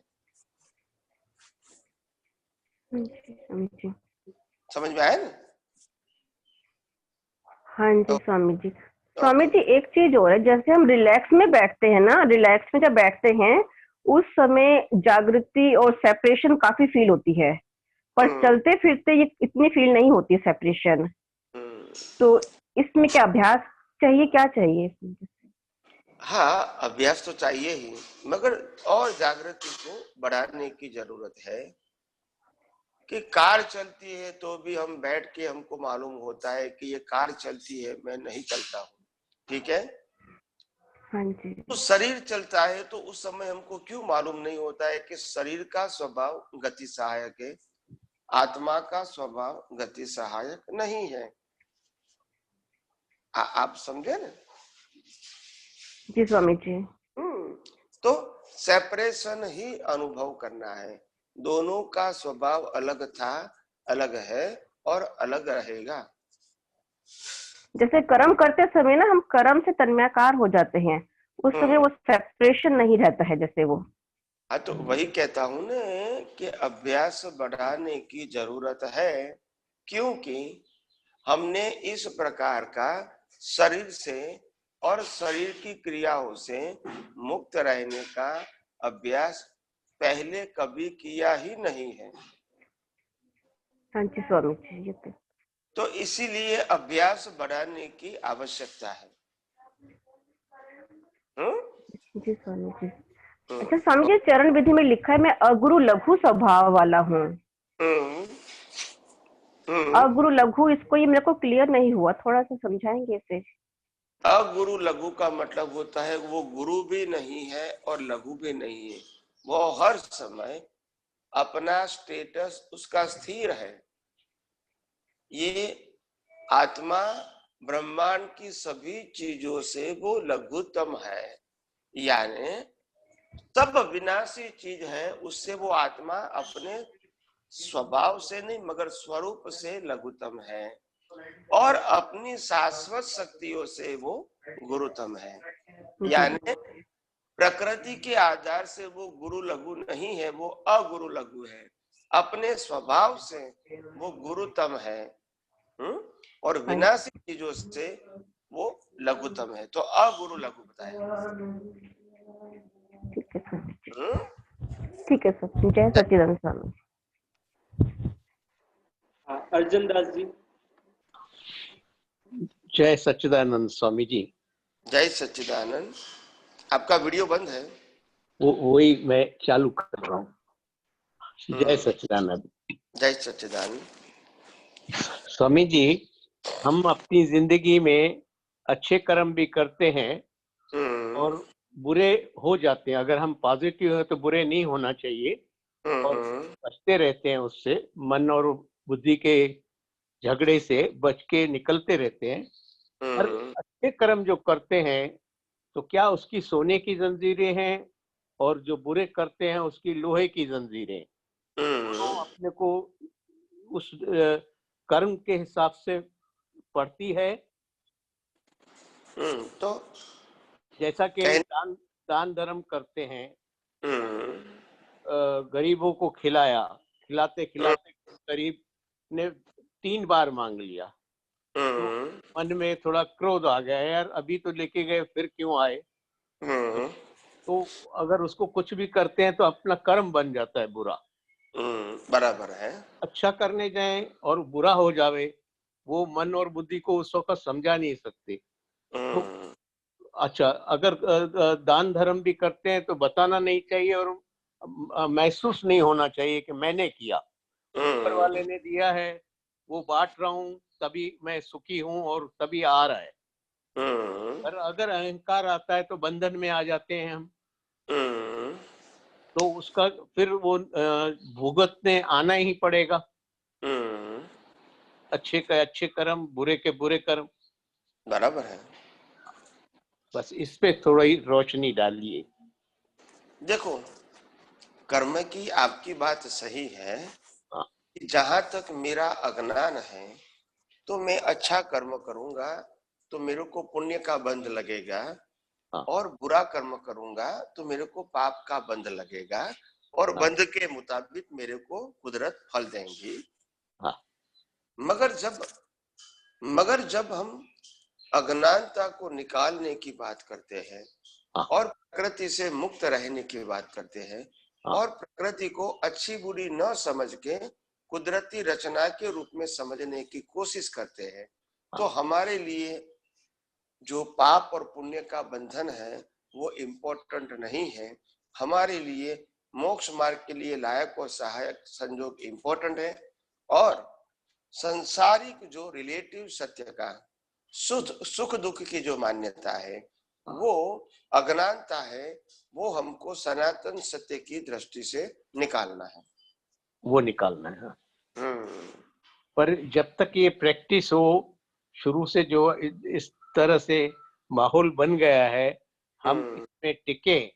समझ में आया ना? हाँ जी स्वामी जी। स्वामी जी, एक चीज और है, जैसे हम रिलैक्स में बैठते हैं ना, रिलैक्स में जब बैठते हैं उस समय जागृति और सेपरेशन काफी फील होती है, पर चलते फिरते ये इतनी फील नहीं होती सेपरेशन। तो इसमें क्या अभ्यास चाहिए, क्या चाहिए इसमें? हाँ, अभ्यास तो चाहिए ही, मगर और जागृति को बढ़ाने की जरूरत है कि कार चलती है तो भी हम बैठ के हमको मालूम होता है कि ये कार चलती है, मैं नहीं चलता हूँ, ठीक है? हाँ जी। तो शरीर चलता है तो उस समय हमको क्यों मालूम नहीं होता है कि शरीर का स्वभाव गति सहायक है, आत्मा का स्वभाव गति सहायक नहीं है। आप समझे ना? जी स्वामी जी। तो सेपरेशन ही अनुभव करना है। दोनों का स्वभाव अलग था, अलग है और अलग रहेगा। जैसे कर्म करते समय ना हम कर्म से तन्मयाकार हो जाते हैं, उस समय वो सेपरेशन नहीं रहता है जैसे वो। हाँ, तो वही कहता हूं ना कि अभ्यास बढ़ाने की जरूरत है, क्योंकि हमने इस प्रकार का शरीर से और शरीर की क्रियाओं से मुक्त रहने का अभ्यास पहले कभी किया ही नहीं है। हाँ जी स्वामी जी। ये तो इसीलिए अभ्यास बढ़ाने की आवश्यकता है। जी स्वामी जी। अच्छा स्वामी जी, चरण विधि में लिखा है मैं अगुरु लघु स्वभाव वाला हूँ। अगुरु लघु, इसको ये मेरे को क्लियर नहीं हुआ, थोड़ा सा समझाएंगे इसे? अगुरु लघु का मतलब होता है वो गुरु भी नहीं है और लघु भी नहीं है, वो हर समय अपना स्टेटस उसका स्थिर है। ये आत्मा ब्रह्मांड की सभी चीजों से वो लघुतम है, यानी सब विनाशी चीज है उससे वो आत्मा अपने स्वभाव से नहीं मगर स्वरूप से लघुतम है, और अपनी शाश्वत शक्तियों से वो गुरुतम है। यानी प्रकृति के आधार से वो गुरु लघु नहीं है, वो अगुरु लघु है। अपने स्वभाव से वो गुरुतम है, और विनाशी चीजों से वो लघुतम है। तो अगुरु लघु बताया। ठीक है सर, ठीक है सर। जय सच्चिदानंद स्वामी। अर्जुन दास जी। जय सच्चिदानंद स्वामी जी। जय सच्चिदानंद। आपका वीडियो बंद है? वही मैं चालू कर रहा हूँ। जय सच्चिदानंद। जय सच्चिदानंद। स्वामी जी, हम अपनी जिंदगी में अच्छे कर्म भी करते हैं और बुरे हो जाते हैं। अगर हम पॉजिटिव है तो बुरे नहीं होना चाहिए, और बचते रहते हैं उससे, मन और बुद्धि के झगड़े से बच के निकलते रहते हैं। और अच्छे कर्म जो करते हैं तो क्या उसकी सोने की जंजीरें हैं, और जो बुरे करते हैं उसकी लोहे की जंजीरें? वो अपने को उस कर्म के हिसाब से पड़ती है। तो जैसा कि दान धर्म करते हैं, गरीबों को खिलाया, खिलाते खिलाते गरीब ने 3 बार मांग लिया, तो मन में थोड़ा क्रोध आ गया, यार अभी तो लेके गए फिर क्यों आए। तो अगर उसको कुछ भी करते हैं तो अपना कर्म बन जाता है बुरा। बराबर है। अच्छा करने जाएं और बुरा हो जावे, वो मन और बुद्धि को उस वक्त समझा नहीं सकते। तो अच्छा, अगर दान धर्म भी करते हैं तो बताना नहीं चाहिए और महसूस नहीं होना चाहिए कि मैंने किया, ऊपर वाले ने दिया है, वो बांट रहा हूँ तभी मैं सुखी हूँ और तभी आ रहा है। पर अगर अहंकार आता है तो बंधन में आ जाते हैं हम, तो उसका फिर वो भुगतने आना ही पड़ेगा। अच्छे के अच्छे कर्म, बुरे के बुरे कर्म। बराबर है। बस इस पे थोड़ा ही रोशनी डालिए। देखो, कर्म की आपकी बात सही है। जहां तक मेरा अज्ञान है तो मैं अच्छा कर्म करूंगा तो मेरे को पुण्य का बंध लगेगा, और बुरा कर्म करूंगा तो मेरे को पाप का बंध लगेगा, और बंध के मुताबिक मेरे को कुदरत फल देंगी। मगर जब हम अज्ञानता को निकालने की बात करते हैं और प्रकृति से मुक्त रहने की बात करते हैं और प्रकृति को अच्छी बुरी न समझ के कुदरती रचना के रूप में समझने की कोशिश करते हैं, तो हमारे लिए जो पाप और पुण्य का बंधन है वो इम्पोर्टेंट नहीं है। हमारे लिए मोक्ष मार्ग के लिए लायक और सहायक संयोग इम्पोर्टेंट है, और संसारिक जो रिलेटिव सत्य का सुख दुख की जो मान्यता है वो अज्ञानता है, वो हमको सनातन सत्य की दृष्टि से निकालना है, वो निकालना है। पर जब तक ये प्रैक्टिस हो, शुरू से जो इस तरह से माहौल बन गया है, हम इसमें टिके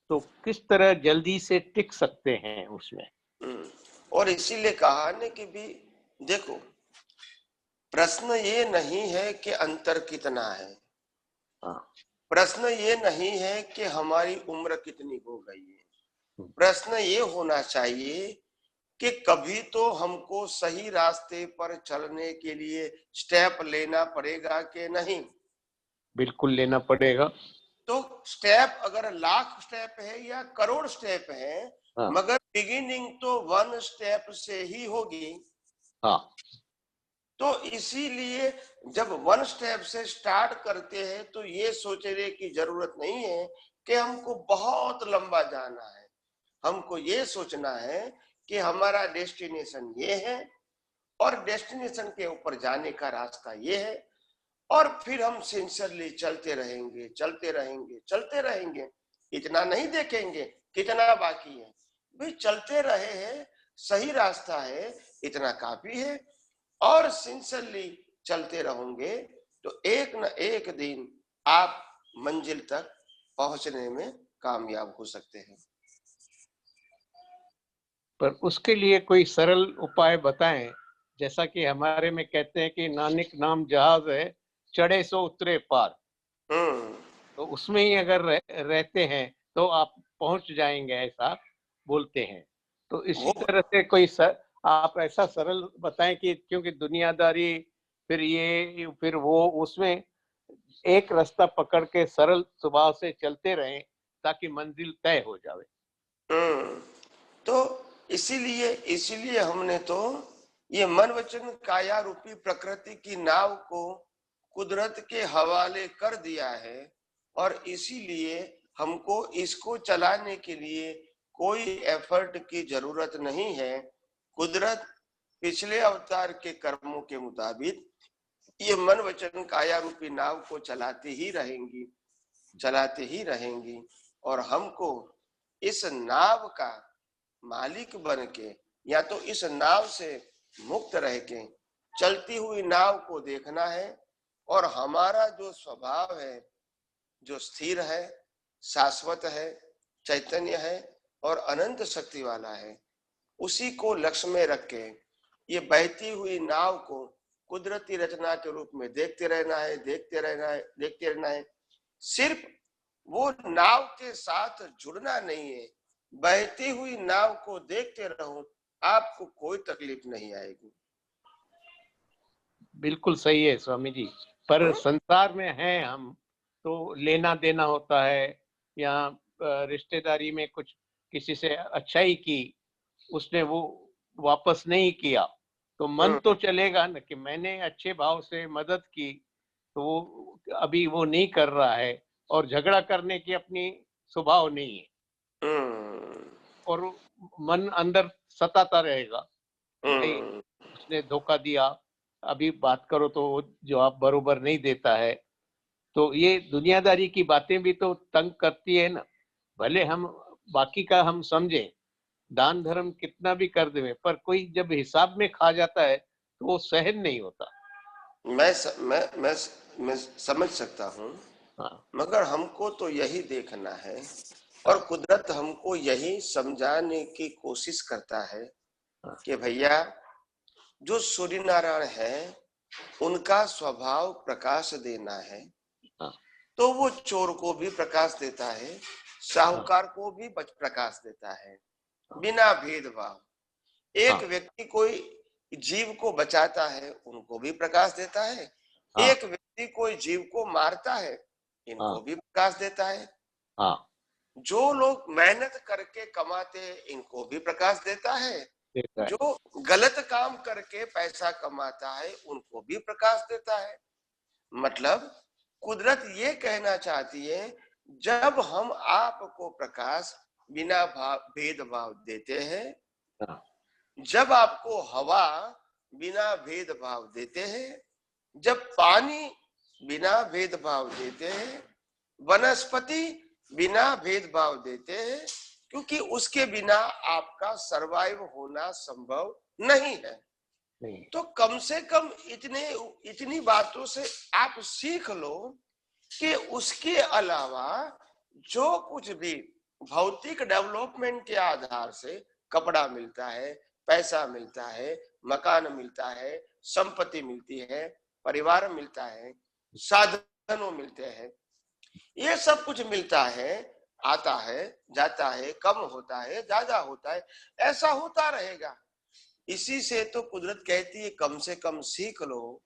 तो किस तरह जल्दी से टिक सकते हैं उसमें। और इसीलिए कहा ने कि भी देखो, प्रश्न ये नहीं है कि अंतर कितना है, प्रश्न ये नहीं है कि हमारी उम्र कितनी हो गई है, प्रश्न ये होना चाहिए कि कभी तो हमको सही रास्ते पर चलने के लिए स्टेप लेना पड़ेगा कि नहीं। बिल्कुल लेना पड़ेगा। तो स्टेप अगर लाख स्टेप है या करोड़ स्टेप है, मगर बिगिनिंग तो 1 स्टेप से ही होगी। तो इसीलिए जब 1 स्टेप से स्टार्ट करते हैं तो ये सोचने की जरूरत नहीं है कि हमको बहुत लंबा जाना है। हमको ये सोचना है कि हमारा डेस्टिनेशन ये है और डेस्टिनेशन के ऊपर जाने का रास्ता ये है, और फिर हम सिंसियरली चलते रहेंगे चलते रहेंगे चलते रहेंगे। इतना नहीं देखेंगे कितना बाकी है, भाई चलते रहे हैं, सही रास्ता है, इतना काफी है, और सिंसियरली चलते रहोगे तो एक न एक दिन आप मंजिल तक पहुंचने में कामयाब हो सकते हैं। पर उसके लिए कोई सरल उपाय बताएं, जैसा कि हमारे में कहते हैं कि नानक नाम जहाज है, चढ़े सो उतरे पार। तो उसमें ही अगर रहते हैं तो आप पहुंच जाएंगे, ऐसा बोलते हैं। तो इसी तरह से कोई आप ऐसा सरल बताएं कि, क्योंकि दुनियादारी फिर ये फिर वो, उसमें एक रास्ता पकड़ के सरल स्वभाव से चलते रहें ताकि मंजिल तय हो जावे। तो इसीलिए हमने तो ये मन वचन काया रूपी प्रकृति की नाव को कुदरत के हवाले कर दिया है, और इसीलिए हमको इसको चलाने के लिए कोई एफर्ट की जरूरत नहीं है। कुदरत पिछले अवतार के कर्मों के मुताबिक ये मन वचन काया रूपी नाव को चलाती ही रहेंगी, और हमको इस नाव का मालिक बन के या तो इस नाव से मुक्त रह के चलती हुई नाव को देखना है, और हमारा जो स्वभाव है जो स्थिर है, शाश्वत है, चैतन्य है और अनंत शक्ति वाला है, उसी को लक्ष्य में रख के ये बहती हुई नाव को कुदरती रचना के रूप में देखते रहना है, देखते रहना है, देखते रहना है। सिर्फ वो नाव के साथ जुड़ना नहीं है, बहती हुई नाव को देखते रहो, आपको कोई तकलीफ नहीं आएगी। बिल्कुल सही है स्वामी जी। पर संसार में हैं हम, तो लेना देना होता है, या रिश्तेदारी में कुछ किसी से अच्छाई की, उसने वो वापस नहीं किया, तो मन तो चलेगा ना कि मैंने अच्छे भाव से मदद की, तो वो अभी वो नहीं कर रहा है, और झगड़ा करने की अपनी स्वभाव नहीं है, और मन अंदर सताता रहेगा, भाई उसने धोखा दिया, अभी बात करो तो वो जवाब बरोबर नहीं देता है। तो ये दुनियादारी की बातें भी तो तंग करती है ना। भले हम बाकी का हम समझें, दान धर्म कितना भी कर दें, पर कोई जब हिसाब में खा जाता है तो वो सहन नहीं होता। मैं समझ सकता हूँ। हाँ। मगर हमको तो यही देखना है, और कुदरत हमको यही समझाने की कोशिश करता है कि भैया जो सूर्य नारायण है उनका स्वभाव प्रकाश देना है, तो वो चोर को भी प्रकाश देता है, साहूकार को भी प्रकाश देता है, बिना भेदभाव। एक व्यक्ति कोई जीव को बचाता है, उनको भी प्रकाश देता है। एक व्यक्ति कोई जीव को मारता है, इनको भी प्रकाश देता है। जो लोग मेहनत करके कमाते हैं, इनको भी प्रकाश देता है। जो गलत काम करके पैसा कमाता है, उनको भी प्रकाश देता है। मतलब कुदरत ये कहना चाहती है, जब हम आपको प्रकाश बिना भेदभाव देते हैं, जब आपको हवा बिना भेदभाव देते हैं, जब पानी बिना भेदभाव देते हैं, वनस्पति बिना भेदभाव देते हैं, क्योंकि उसके बिना आपका सरवाइव होना संभव नहीं है। तो कम से कम इतनी बातों से आप सीख लो कि उसके अलावा जो कुछ भी भौतिक डेवलपमेंट के आधार से कपड़ा मिलता है, पैसा मिलता है, मकान मिलता है, संपत्ति मिलती है, परिवार मिलता है, साधनों मिलते हैं, ये सब कुछ मिलता है, आता है, जाता है, कम होता है, ज्यादा होता है, ऐसा होता रहेगा। इसी से तो कुदरत कहती है कम से कम सीख लो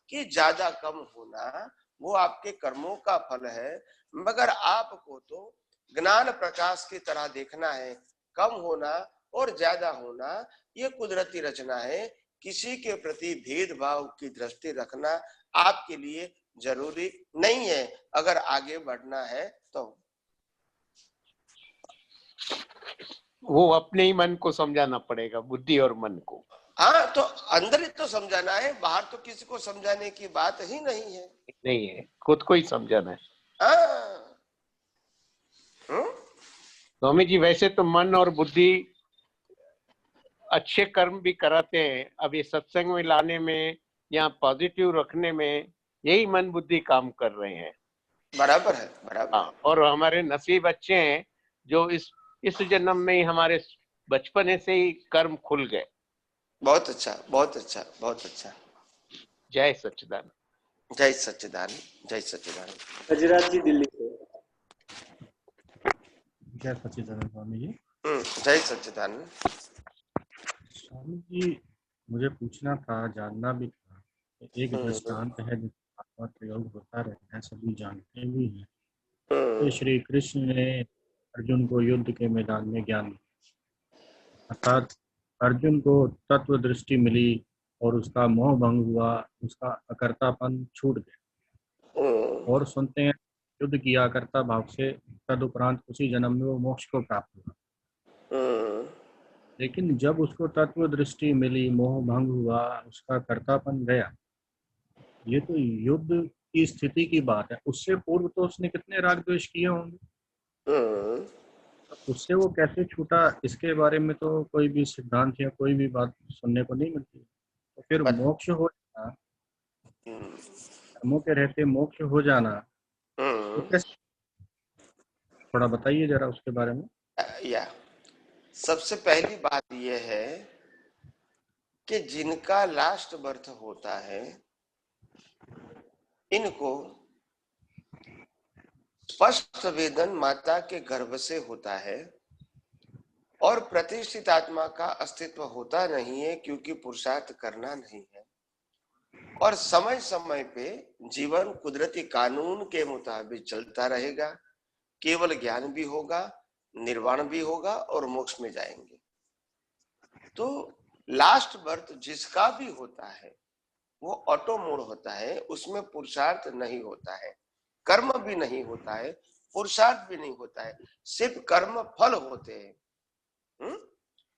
कि ज्यादा कम होना वो आपके कर्मों का फल है, मगर आपको तो ज्ञान प्रकाश की तरह देखना है। कम होना और ज्यादा होना ये कुदरती रचना है। किसी के प्रति भेदभाव की दृष्टि रखना आपके लिए जरूरी नहीं है, अगर आगे बढ़ना है तो। वो अपने ही मन को समझाना पड़ेगा, बुद्धि और मन को। हाँ, तो अंदर ही तो समझाना है, बाहर तो किसी को समझाने की बात ही नहीं है। नहीं है, खुद को ही समझाना है। स्वामी जी, वैसे तो मन और बुद्धि अच्छे कर्म भी कराते हैं, अब ये सत्संग में लाने में या पॉजिटिव रखने में यही मन बुद्धि काम कर रहे हैं। बराबर है, बराबर। हाँ, और हमारे नसीब अच्छे हैं जो इस जन्म में ही हमारे बचपने से ही कर्म खुल गए। बहुत अच्छा, बहुत अच्छा, बहुत अच्छा। जय सच्चिदानंद। जय सच्चिदानंद, जय सच्चिदानंद। हजरत जी दिल्ली से। जय सच्चिदानंद स्वामी जी। जय सच्चिदानंद स्वामी जी, मुझे पूछना था, जानना भी था। एक दृष्टांत है जिसका प्रयोग होता रहता है, सभी जानते भी हैं। तो श्री कृष्ण ने अर्जुन को युद्ध के मैदान में ज्ञान दिया, अर्थात अर्जुन को तत्व दृष्टि मिली और उसका मोह भंग हुआ, उसका अकर्तापन छूट गया। और सुनते हैं युद्ध किया कर्ता भाव से, तदुपरांत उसी जन्म में वो मोक्ष को प्राप्त हुआ। लेकिन जब उसको तत्व दृष्टि मिली, मोह भंग हुआ, उसका कर्तापन गया, ये तो युद्ध की स्थिति की बात है। उससे पूर्व तो उसने कितने राग द्वेष किए होंगे, उससे वो कैसे छूटा, इसके बारे में तो कोई भी सिद्धांत या कोई भी बात सुनने को नहीं मिलती। तो फिर मोक्ष हो जाना, कर्मों के रहते मोक्ष हो जाना, तो कैसे, थोड़ा बताइए जरा उसके बारे में। या सबसे पहली बात यह है कि जिनका लास्ट बर्थ होता है इनको स्पष्ट वेदन माता के गर्भ से होता है और प्रतिष्ठित आत्मा का अस्तित्व होता नहीं है, क्योंकि पुरुषार्थ करना नहीं है। और समय समय पे जीवन कुदरती कानून के मुताबिक चलता रहेगा, केवल ज्ञान भी होगा, निर्वाण भी होगा और मोक्ष में जाएंगे। तो लास्ट बर्थ जिसका भी होता है वो ऑटो मोड होता है, उसमें पुरुषार्थ नहीं होता है, कर्म भी नहीं होता है, पुरुषार्थ भी नहीं होता है, सिर्फ कर्म फल होते हैं।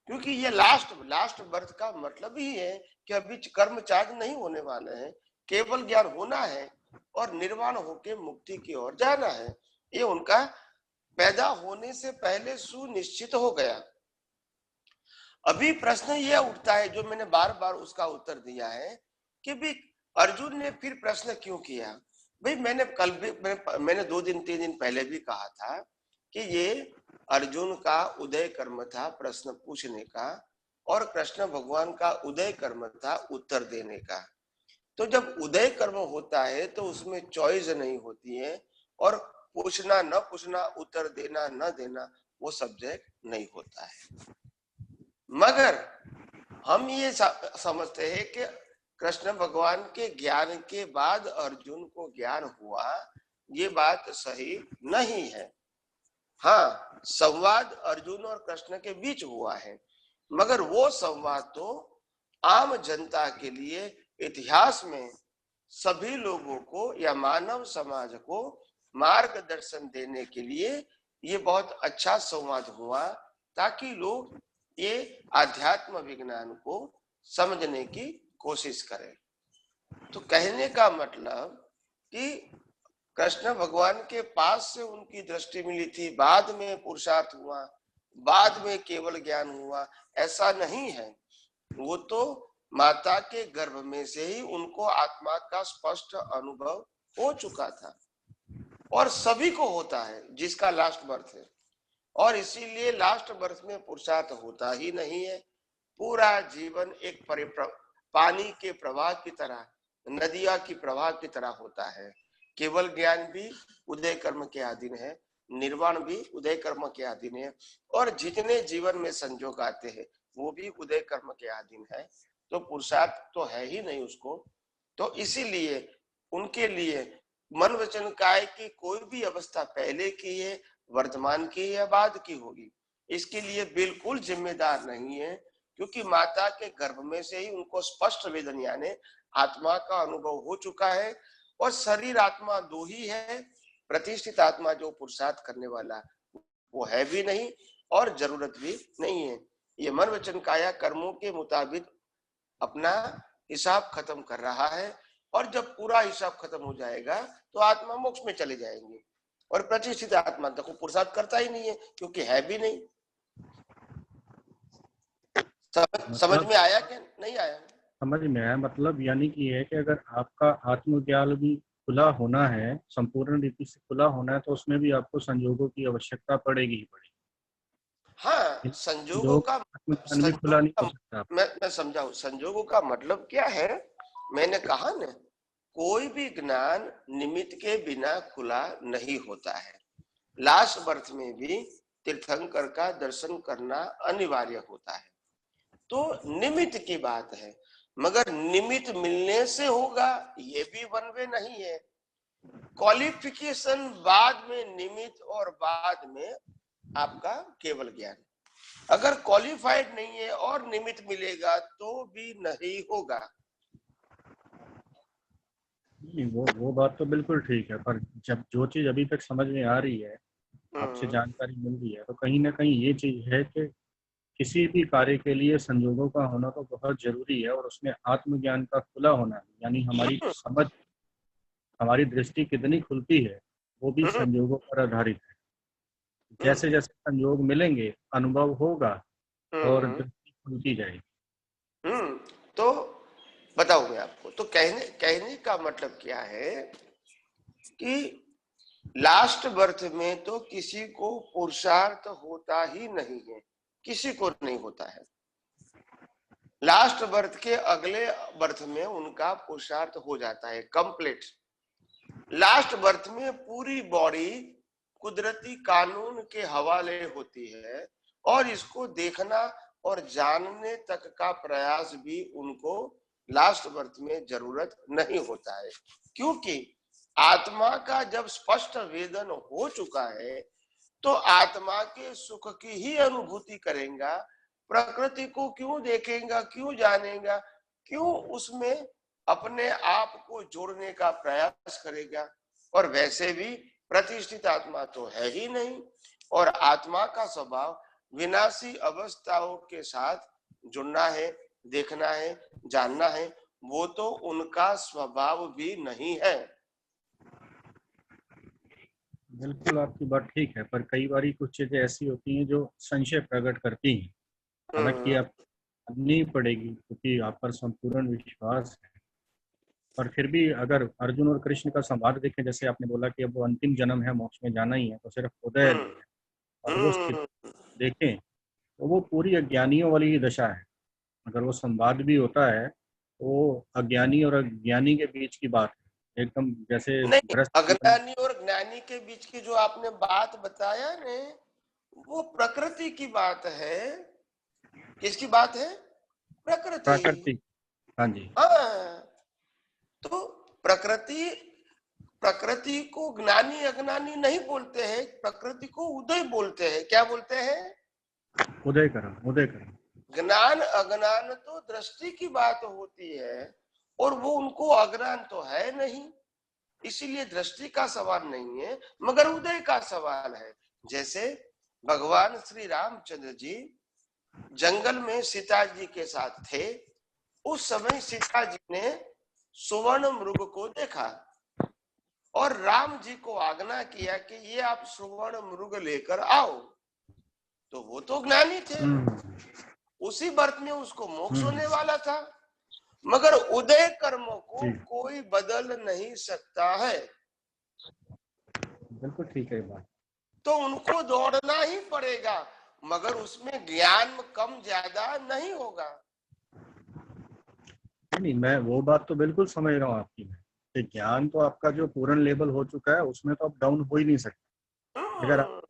क्योंकि ये लास्ट बर्थ का मतलब ही है कि अभी कर्म चार्ज नहीं होने वाले हैं, केवल ज्ञान होना है और निर्वाण होके मुक्ति की ओर जाना है। ये उनका पैदा होने से पहले सुनिश्चित हो गया। अभी प्रश्न यह उठता है, जो मैंने बार बार उसका उत्तर दिया है, कि भी अर्जुन ने फिर प्रश्न क्यों किया। भाई मैंने 2-3 दिन पहले भी कहा था कि ये अर्जुन का उदय कर्म था प्रश्न पूछने का, और कृष्ण भगवान का उदय कर्म था उत्तर देने का। तो जब उदय कर्म होता है तो उसमें चॉइस नहीं होती है, और पूछना न पूछना, उत्तर देना न देना, वो सब्जेक्ट नहीं होता है। मगर हम ये समझते हैं कि कृष्ण भगवान के ज्ञान के बाद अर्जुन को ज्ञान हुआ, ये बात सही नहीं है। हाँ, संवाद अर्जुन और कृष्ण के बीच हुआ है, मगर वो संवाद तो आम जनता के लिए इतिहास में सभी लोगों को या मानव समाज को मार्गदर्शन देने के लिए ये बहुत अच्छा संवाद हुआ, ताकि लोग ये आध्यात्म विज्ञान को समझने की कोशिश करें। तो कहने का मतलब कि कृष्ण भगवान के पास से उनकी दृष्टि मिली थी, बाद में पुरुषार्थ हुआ, बाद में केवल ज्ञान हुआ, ऐसा नहीं है। वो तो माता के गर्भ में से ही उनको आत्मा का स्पष्ट अनुभव हो चुका था, और सभी को होता है जिसका लास्ट बर्थ है। और इसीलिए लास्ट बर्थ में पुरुषार्थ होता ही नहीं है। पूरा जीवन एक पानी के प्रवाह की तरह, नदिया की प्रवाह की तरह होता है। केवल ज्ञान भी उदय कर्म के अधीन है, निर्वाण भी उदय कर्म के अधीन है, और जितने जीवन में संजोग आते हैं वो भी उदय कर्म के अधीन है। तो पुरुषार्थ तो है ही नहीं उसको। तो इसीलिए उनके लिए मन वचन काया की कोई भी अवस्था पहले की है, वर्तमान की या बाद की होगी, इसके लिए बिल्कुल जिम्मेदार नहीं है, क्योंकि माता के गर्भ में से ही उनको स्पष्ट वेदन यानी आत्मा का अनुभव हो चुका है। और शरीर आत्मा दो ही है, प्रतिष्ठित आत्मा जो पुरुषार्थ करने वाला वो है भी नहीं और जरूरत भी नहीं है। ये मन वचन काया कर्मों के मुताबिक अपना हिसाब खत्म कर रहा है, और जब पूरा हिसाब खत्म हो जाएगा तो आत्मा मोक्ष में चले जाएंगे। और प्रतिष्ठित आत्मा देखो पुरुषार्थ करता ही नहीं है, क्योंकि है भी नहीं। समझ में आया कि नहीं आया? समझ में आया। मतलब यानी कि है कि अगर आपका आत्मज्ञान भी खुला होना है, संपूर्ण रीति से खुला होना है, तो उसमें भी आपको संयोगों की आवश्यकता पड़ेगी ही पड़ेगी। हाँ, संजोगों का खुला नहीं हो सकता। मैं समझाऊं, संजोगों का मतलब क्या है। मैंने कहा ना, कोई भी ज्ञान निमित्त के बिना खुला नहीं होता है। लास्ट बर्थ में भी तीर्थंकर का दर्शन करना अनिवार्य होता है। तो निमित्त की बात है, मगर निमित्त मिलने से होगा ये भी वन वे नहीं है। क्वालिफिकेशन बाद में निमित्त और बाद में आपका केवल ज्ञान। अगर क्वालिफाइड नहीं है और निमित्त मिलेगा तो भी नहीं होगा। वो बात तो बिल्कुल ठीक है, पर जब जो चीज अभी तक समझ में आ रही है, आपसे जानकारी मिल रही है, तो कहीं ना कहीं ये चीज है कि किसी भी कार्य के लिए संयोगों का होना तो बहुत जरूरी है, और उसमें आत्मज्ञान का खुला होना, यानी हमारी समझ, हमारी दृष्टि कितनी खुलती है, वो भी संयोगों पर आधारित है। जैसे जैसे संयोग मिलेंगे अनुभव होगा और दृष्टि खुलती जाएगी। तो बताऊं मैं आपको, तो कहने का मतलब क्या है कि लास्ट बर्थ में तो किसी को पुरुषार्थ होता ही नहीं है, किसी को नहीं होता है। लास्ट बर्थ के अगले बर्थ में उनका पुरुषार्थ हो जाता है कंप्लीट। लास्ट बर्थ में पूरी बॉडी कुदरती कानून के हवाले होती है और इसको देखना और जानने तक का प्रयास भी उनको लास्ट बर्थ में जरूरत नहीं होता है, क्योंकि आत्मा का जब स्पष्ट वेदन हो चुका है तो आत्मा के सुख की ही अनुभूति करेगा। प्रकृति को क्यों देखेगा, क्यों जानेगा, क्यों उसमें अपने आप को जोड़ने का प्रयास करेगा। और वैसे भी प्रतिष्ठित आत्मा तो है ही नहीं, और आत्मा का स्वभाव विनाशी अवस्थाओं के साथ जुड़ना है, देखना है, जानना है, वो तो उनका स्वभाव भी नहीं है। बिल्कुल आपकी बात ठीक है, पर कई बार कुछ चीजें ऐसी होती हैं जो संशय प्रकट करती हैं। हालांकि आप नहीं पड़ेगी क्योंकि आप पर संपूर्ण विश्वास है, पर फिर भी अगर अर्जुन और कृष्ण का संवाद देखें, जैसे आपने बोला कि अब वो अंतिम जन्म है, मोक्ष में जाना ही है, तो सिर्फ उदय है, और वो स्थिति देखें तो वो पूरी अज्ञानियों वाली ही दशा है। अगर वो संवाद भी होता है तो अज्ञानी और अज्ञानी के बीच की बात है, एकदम जैसे अज्ञानी और ज्ञानी के बीच की जो आपने बात बताया ने, वो प्रकृति की बात है। किसकी बात है? प्रकृति। हाँ जी। हाँ, तो प्रकृति को ज्ञानी अज्ञानी नहीं बोलते हैं, प्रकृति को उदय बोलते हैं। क्या बोलते हैं? उदय करो। ज्ञान अज्ञान तो दृष्टि की बात होती है, और वो उनको अज्ञान तो है नहीं, इसीलिए दृष्टि का सवाल नहीं है, मगर उदय का सवाल है। जैसे भगवान श्री रामचंद्र जी जंगल में सीता जी के साथ थे, उस समय सीता जी ने सुवर्ण मृग को देखा और राम जी को आज्ञा किया कि ये आप सुवर्ण मृग लेकर आओ। तो वो तो ज्ञानी थे, उसी बर्थ में उसको मोक्ष होने वाला था, मगर उदय कर्मों को कोई बदल नहीं सकता है। बिल्कुल ठीक है बात। तो उनको दौड़ना ही पड़ेगा, मगर उसमें ज्ञान कम ज्यादा नहीं होगा। नहीं, मैं वो बात तो बिल्कुल समझ रहा हूँ आपकी। मैं ज्ञान तो आपका जो पूर्ण लेवल हो चुका है उसमें तो आप डाउन हो ही नहीं सकते। अगर आप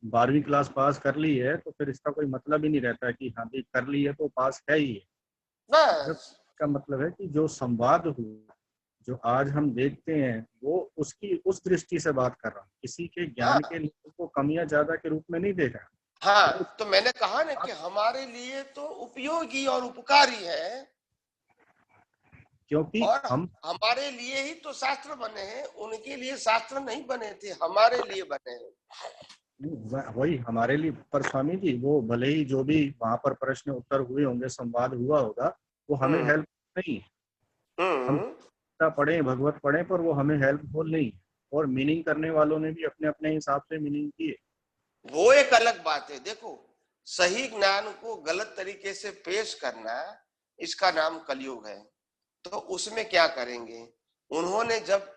12वीं क्लास पास कर ली है तो फिर इसका कोई मतलब ही नहीं रहता है कि हाँ भी कर ली है तो पास है ही है। इसका मतलब है कि जो संवाद हुआ, जो आज हम देखते हैं, वो उसकी उस दृष्टि से बात कर रहा हूँ, किसी के ज्ञान के लिए को कमियां ज्यादा के रूप में नहीं देखा। हाँ, तो मैंने कहा ना कि हमारे लिए तो उपयोगी और उपकारी है, क्योंकि और हमारे लिए ही तो शास्त्र बने हैं, उनके लिए शास्त्र नहीं बने थे, हमारे लिए बने हैं। वही हमारे लिए। पर स्वामी जी, वो भले ही जो भी वहां पर प्रश्न उत्तर हुए होंगे, संवाद हुआ होगा, वो हमें हेल्प नहीं, हम पढ़े भगवत पढ़े, पर वो हमें हेल्पफुल नहीं। और मीनिंग करने वालों ने भी अपने अपने हिसाब से मीनिंग किए, वो एक अलग बात है। देखो, सही ज्ञान को गलत तरीके से पेश करना, इसका नाम कलयुग है। तो उसमें क्या करेंगे? उन्होंने जब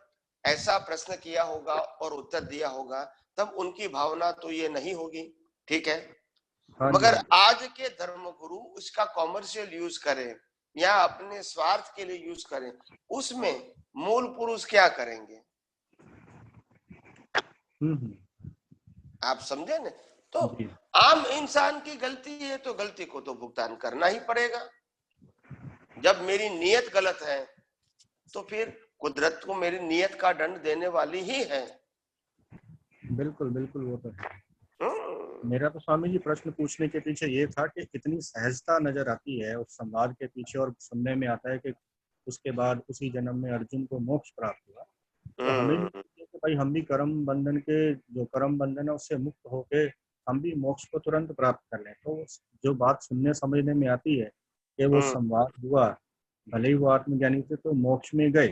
ऐसा प्रश्न किया होगा और उत्तर दिया होगा, तब उनकी भावना तो ये नहीं होगी, ठीक है। मगर आज के धर्मगुरु इसका कॉमर्शियल यूज करें या अपने स्वार्थ के लिए यूज करें, उसमें मूल पुरुष क्या करेंगे? आप समझे ना? तो आम इंसान की गलती है तो गलती को तो भुगतान करना ही पड़ेगा। जब मेरी नीयत गलत है तो फिर कुदरत को मेरी नीयत का दंड देने वाली ही है। बिल्कुल बिल्कुल, वो तो है। मेरा तो स्वामी जी प्रश्न पूछने के पीछे ये था कि कितनी सहजता नजर आती है उस संवाद के पीछे, और सुनने में आता है कि उसके बाद उसी जन्म में अर्जुन को मोक्ष प्राप्त हुआ। तो हमें भी कि भाई हम भी कर्म बंधन के, जो कर्म बंधन है उससे मुक्त होके हम भी मोक्ष को तुरंत प्राप्त कर लें। तो जो बात सुनने समझने में आती है कि वो संवाद हुआ, भले ही वो आत्मज्ञानी थे तो मोक्ष में गए,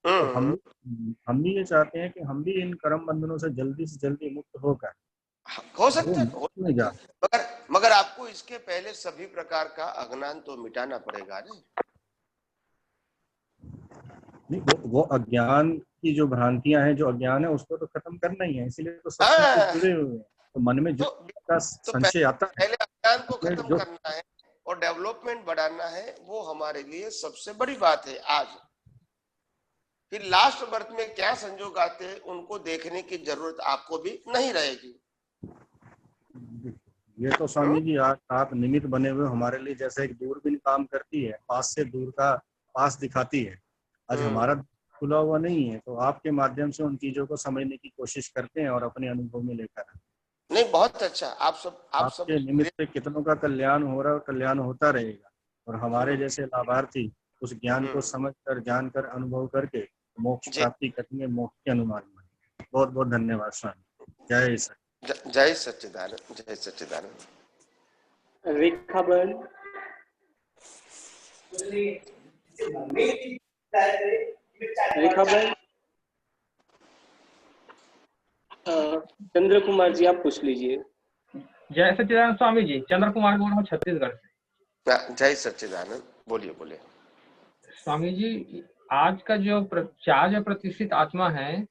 तो हम भी ये चाहते हैं कि हम भी इन कर्म बंधनों से जल्दी मुक्त होकर हो सकते हैं। मगर आपको इसके पहले सभी प्रकार का अज्ञान तो मिटाना पड़ेगा नहीं, वो अज्ञान की जो भ्रांतियां हैं, जो अज्ञान है, उसको तो खत्म करना ही है। इसीलिए तो सब जुड़े हुए हैं। तो मन में जो संशय आता है, पहले ज्ञान को खत्म करना है और डेवलपमेंट बढ़ाना है, वो हमारे लिए सबसे बड़ी बात है आज। फिर लास्ट बर्थ में क्या संजोग आते हैं उनको देखने की जरूरत आपको भी नहीं रहेगी। ये तो स्वामी जी आप निमित्त बने हुए हमारे लिए, जैसे एक दूरबीन काम करती है, पास से दूर का पास दिखाती है। आज हमारा खुला हुआ नहीं है, तो आपके माध्यम से उन चीजों को समझने की कोशिश करते हैं और अपने अनुभव में लेकर। नहीं, बहुत अच्छा। आप सब निमित्त से कितनों का कल्याण हो रहा है और कल्याण होता रहेगा, और हमारे जैसे लाभार्थी उस ज्ञान को समझकर, जानकर, अनुभव करके मोक्ष प्राप्ति करेंगे, मोक्ष के अनुमान में। बहुत बहुत धन्यवाद स्वामी। जय सच्चिदानंद। जय सच्चिदानंद। जय सच्चिदानंद। रेखा बहन, रेखा बहन, चंद्र कुमार जी आप पूछ लीजिए। जय सच्चिदानंद स्वामी जी, चंद्र कुमार बोल रहा हूँ छत्तीसगढ़ से। जय सच्चिदानंद, बोलिए। स्वामी जी, आज का जो चार्ज या प्रतिष्ठित आत्मा है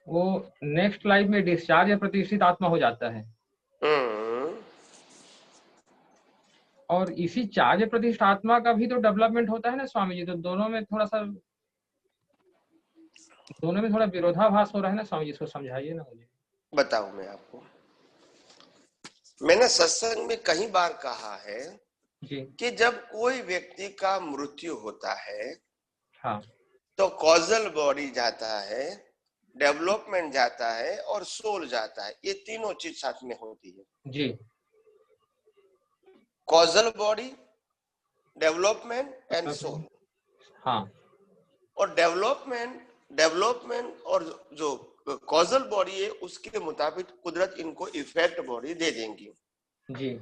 वो नेक्स्ट लाइफ में डिस्चार्ज या प्रतिष्ठित आत्मा हो जाता है, और इसी चार्ज या प्रतिष्ठित आत्मा का भी तो डेवलपमेंट होता है ना स्वामी जी। तो दोनों में थोड़ा विरोधाभास हो रहा है ना स्वामी जी, इसको समझाइए ना मुझे। बताऊं मैं आपको, मैंने सत्संग में कई बार कहा है जी कि जब कोई व्यक्ति का मृत्यु होता है, हाँ, तो कॉजल बॉडी जाता है, डेवलपमेंट जाता है और सोल जाता है। ये तीनों चीज साथ में होती है जी। Causal body, development and soul. हाँ, और डेवलपमेंट और जो कॉजल बॉडी है उसके मुताबिक कुदरत इनको इफेक्ट बॉडी दे देंगी जी,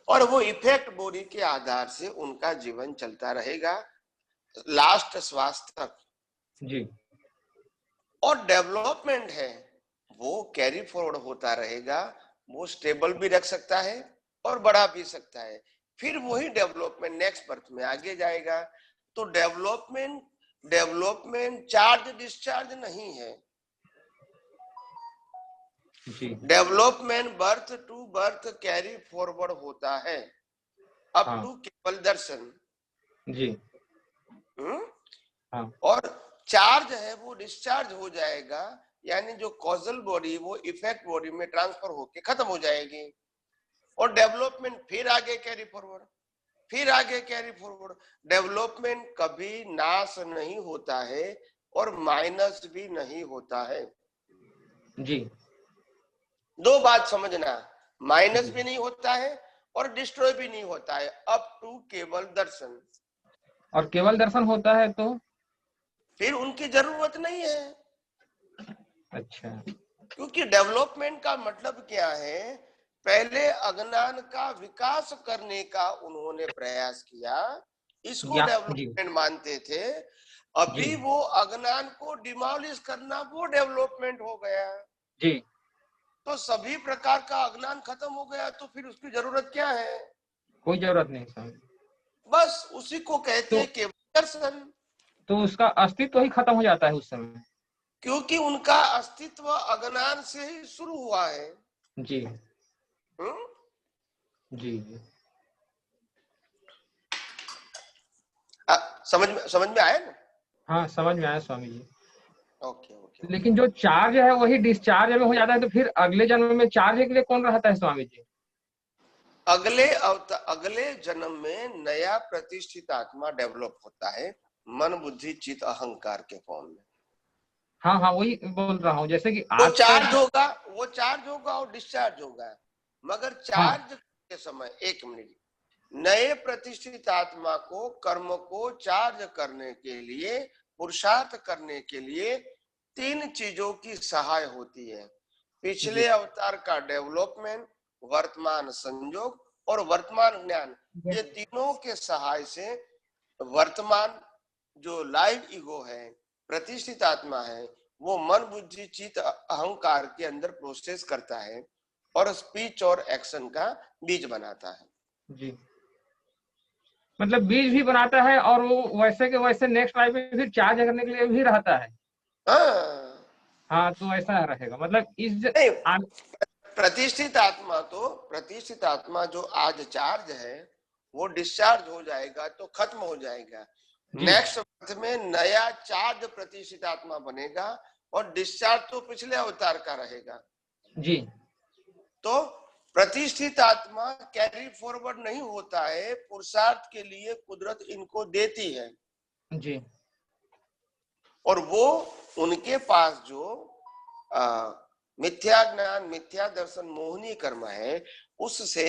और वो इफेक्ट बॉडी के आधार से उनका जीवन चलता रहेगा लास्ट श्वास तक जी। और डेवलपमेंट है वो कैरी फॉरवर्ड होता रहेगा, वो स्टेबल भी रख सकता है और बढ़ा भी सकता है। फिर वही डेवलपमेंट नेक्स्ट बर्थ में आगे जाएगा। तो डेवलपमेंट चार्ज डिस्चार्ज नहीं है जी। Development birth to birth carry forward होता है अप टू केवल दर्शन जी। हाँ। और चार्ज है वो डिस्चार्ज हो जाएगा, यानी जो कॉजल बॉडी वो इफेक्ट बॉडी में ट्रांसफर होके खत्म हो जाएगी, और डेवलपमेंट फिर आगे कैरी फॉरवर्ड, फिर आगे कैरी फॉरवर्ड। डेवलपमेंट कभी नाश नहीं होता है और माइनस भी नहीं होता है जी। दो बात समझना, माइनस भी नहीं होता है और डिस्ट्रॉय भी नहीं होता है, अप टू केवल दर्शन। और केवल दर्शन होता है तो फिर उनकी जरूरत नहीं है। अच्छा, क्योंकि डेवलपमेंट का मतलब क्या है, पहले अज्ञान का विकास करने का उन्होंने प्रयास किया, इसको डेवलपमेंट मानते थे। अभी वो अज्ञान को डिमोलिश करना वो डेवलपमेंट हो गया जी। तो सभी प्रकार का अज्ञान खत्म हो गया, तो फिर उसकी जरूरत क्या है? कोई जरूरत नहीं समझ। बस उसी को कहते हैं केवल दर्शन। तो उसका अस्तित्व ही खत्म हो जाता है उस समय, क्योंकि उनका अस्तित्व अज्ञान से ही शुरू हुआ है जी। जी समझ में आया ना? हाँ, समझ में आया स्वामी जी। ओके। लेकिन जो चार्ज है वही डिस्चार्ज में हो जाता है, तो फिर अगले जन्म में चार्ज के लिए कौन रहता है स्वामी जी? अगले जन्म में नया प्रतिष्ठित आत्मा डेवलप होता है, मन बुद्धि चित्त अहंकार के फॉर्म में। हाँ, वही बोल रहा हूँ, जैसे कि वो चार्ज होगा और डिस्चार्ज होगा। मगर चार्ज के समय, एक मिनट, नए प्रतिष्ठित आत्मा को कर्म को चार्ज करने के लिए, पुरुषार्थ करने के लिए तीन चीजों की सहाय होती है। पिछले अवतार का डेवलपमेंट, वर्तमान संयोग और वर्तमान ज्ञान। ये तीनों के सहाय से वर्तमान जो लाइव ईगो है, प्रतिष्ठित आत्मा है, वो मन बुद्धि चित्त अहंकार के अंदर प्रोसेस करता है और स्पीच और एक्शन का बीज बनाता है जी। मतलब बीज भी बनाता है और वो वैसे के वैसे नेक्स्ट लाइफ में फिर चार्ज करने के लिए भी रहता है। हाँ, तो ऐसा रहेगा। मतलब इस प्रतिष्ठित आत्मा जो आज चार्ज है वो डिस्चार्ज हो जाएगा तो खत्म हो जाएगा। नेक्स्ट बर्थ में नया चार्ज प्रतिष्ठित आत्मा बनेगा और डिस्चार्ज तो पिछले अवतार का रहेगा जी। तो प्रतिष्ठित आत्मा कैरी फॉरवर्ड नहीं होता है, पुरुषार्थ के लिए कुदरत इनको देती है जी। और वो उनके पास जो मिथ्या ज्ञान, मिथ्या दर्शन, मोहनी कर्म है, उससे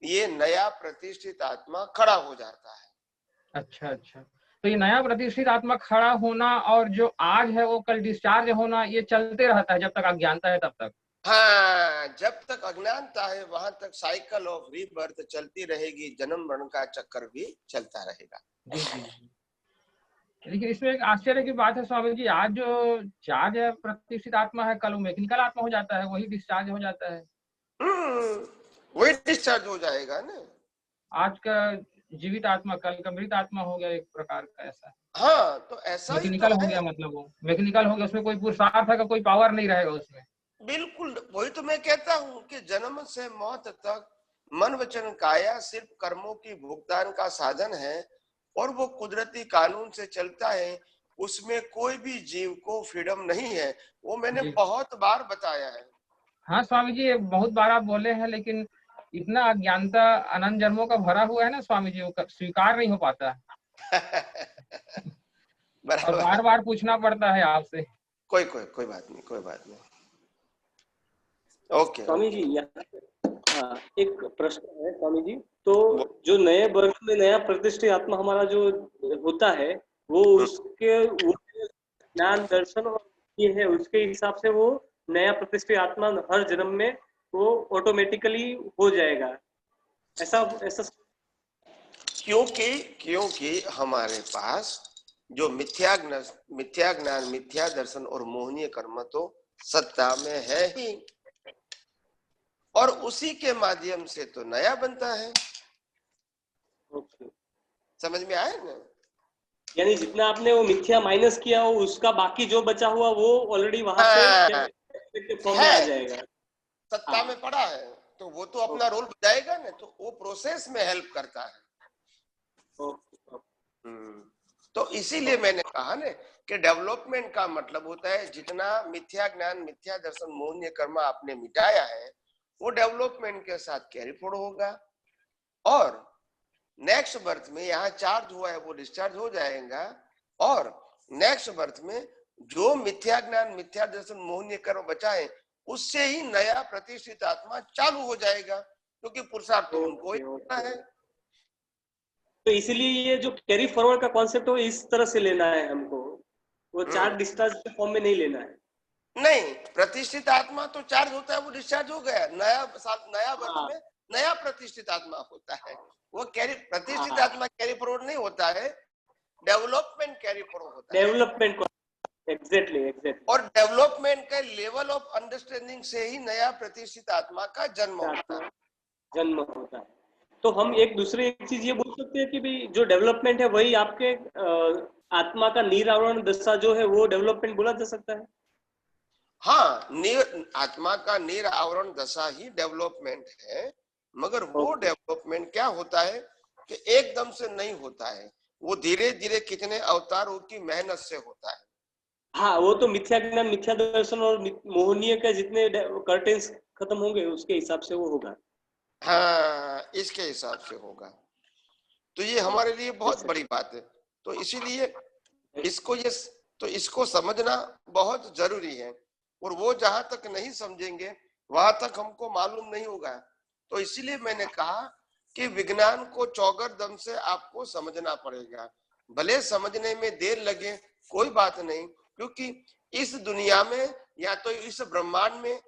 ये नया प्रतिष्ठित आत्मा खड़ा हो जाता है। अच्छा अच्छा, तो ये नया प्रतिष्ठित आत्मा खड़ा होना और जो आज है वो कल डिस्चार्ज होना, ये चलते रहता है जब तक अज्ञानता है तब तक। हाँ, जब तक अज्ञानता है वहां तक साइकिल ऑफ रीबर्थ चलती रहेगी, जन्म मरण का चक्कर भी चलता रहेगा। जी जी। लेकिन इसमें एक आश्चर्य की बात है स्वामी जी, आज जो चार्ज है प्रतिष्ठित आत्मा है, कल वो मैकेनिकल आत्मा हो जाता है, वही डिस्चार्ज हो जाता है। वही डिस्चार्ज हो जाएगा ना। आज का जीवित आत्मा कल का मृत आत्मा हो गया, एक प्रकार का ऐसा। हाँ, तो ऐसा मैकेनिकल ही तो हो गया, मतलब वो मैकेनिकल हो गया, उसमें कोई पुरुषार्थ का कोई पावर नहीं रहेगा उसमें। बिल्कुल, वही तो मैं कहता हूँ कि जन्म से मौत तक मन वचन काया सिर्फ कर्मों की भुगतान का साधन है और वो कुदरती कानून से चलता है, उसमें कोई भी जीव को फ्रीडम नहीं है। वो मैंने बहुत बार बताया है। हाँ स्वामी जी, बहुत बार आप बोले हैं, लेकिन इतना अज्ञानता अनंत जन्मों का भरा हुआ है ना स्वामी जी, वो स्वीकार नहीं हो पाता। और बार बार पूछना पड़ता है आपसे। कोई बात नहीं। ओके स्वामी जी, हाँ, एक प्रश्न है स्वामी जी। तो जो नए वर्ष में नया प्रतिष्ठित आत्मा हमारा जो होता है, वो उसके ज्ञान दर्शन और ये है, उसके हिसाब से वो नया प्रतिष्ठित आत्मा हर जन्म में वो ऑटोमेटिकली हो जाएगा, ऐसा क्योंकि हमारे पास जो मिथ्या ज्ञान, मिथ्या दर्शन और मोहनीय कर्म तो सत्ता में है ही, और उसी के माध्यम से तो नया बनता है। समझ में आया ना? यानी जितना आपने वो मिथ्या माइनस किया हो, उसका बाकी जो बचा हुआ वो ऑलरेडी वहां पे फॉर्म में आ जाएगा, सत्ता में पड़ा है, तो वो तो अपना रोल बजाएगा ना, तो वो प्रोसेस में हेल्प करता है। तो इसीलिए मैंने कहा ना कि डेवलपमेंट का मतलब होता है जितना मिथ्या ज्ञान, मिथ्या दर्शन, मोहनीय कर्म आपने मिटाया है वो डेवलपमेंट के साथ कैरी फॉरवर्ड होगा और नेक्स्ट बर्थ में यहाँ चार्ज हुआ है वो डिस्चार्ज हो जाएगा और नेक्स्ट बर्थ में जो मिथ्या ज्ञान, मिथ्या दर्शन, मोहनीय कर्म बचा है उससे ही नया प्रतिष्ठित आत्मा चालू हो जाएगा, क्योंकि पुरुषार्थ तो उनको ही होता है। तो इसलिए ये जो कैरी फॉरवर्ड का कॉन्सेप्ट है इस तरह से लेना है हमको, वो चार्ज डिस्चार्ज के फॉर्म में नहीं लेना है। नहीं, प्रतिष्ठित आत्मा तो चार्ज होता है, वो डिस्चार्ज हो गया, नया वर्ष में नया प्रतिष्ठित आत्मा होता है। वो प्रतिष्ठित आत्मा कैरी फॉरवर्ड नहीं होता है, डेवलपमेंट कैरी फॉरवर्ड होता है। Development, exactly. और डेवलपमेंट का लेवल ऑफ अंडरस्टैंडिंग से ही नया प्रतिष्ठित आत्मा का जन्म होता है। तो हम एक दूसरी चीज ये बोल सकते हैं कि भाई जो डेवलपमेंट है वही आपके आत्मा का निरावरण दशा जो है वो डेवलपमेंट बोला जा सकता है। हाँ, आत्मा का निरावरण दशा ही डेवलपमेंट है, मगर वो डेवलपमेंट क्या होता है कि एकदम से नहीं होता है, वो धीरे धीरे कितने अवतारों की मेहनत से होता है। हाँ, वो तो मिथ्या ज्ञान, मिथ्या दर्शन और मोहनीय के जितने कर्टेन्स खत्म होंगे उसके हिसाब से वो होगा। हाँ, इसके हिसाब से होगा। तो ये हमारे लिए बहुत बड़ी बात है, तो इसीलिए इसको समझना बहुत जरूरी है, और वो जहां तक नहीं समझेंगे वहां तक हमको मालूम नहीं होगा। तो इसीलिए मैंने कहा कि विज्ञान को चौगर दम से आपको समझना पड़ेगा, भले समझने में देर लगे कोई बात नहीं, क्योंकि इस दुनिया में या तो इस ब्रह्मांड में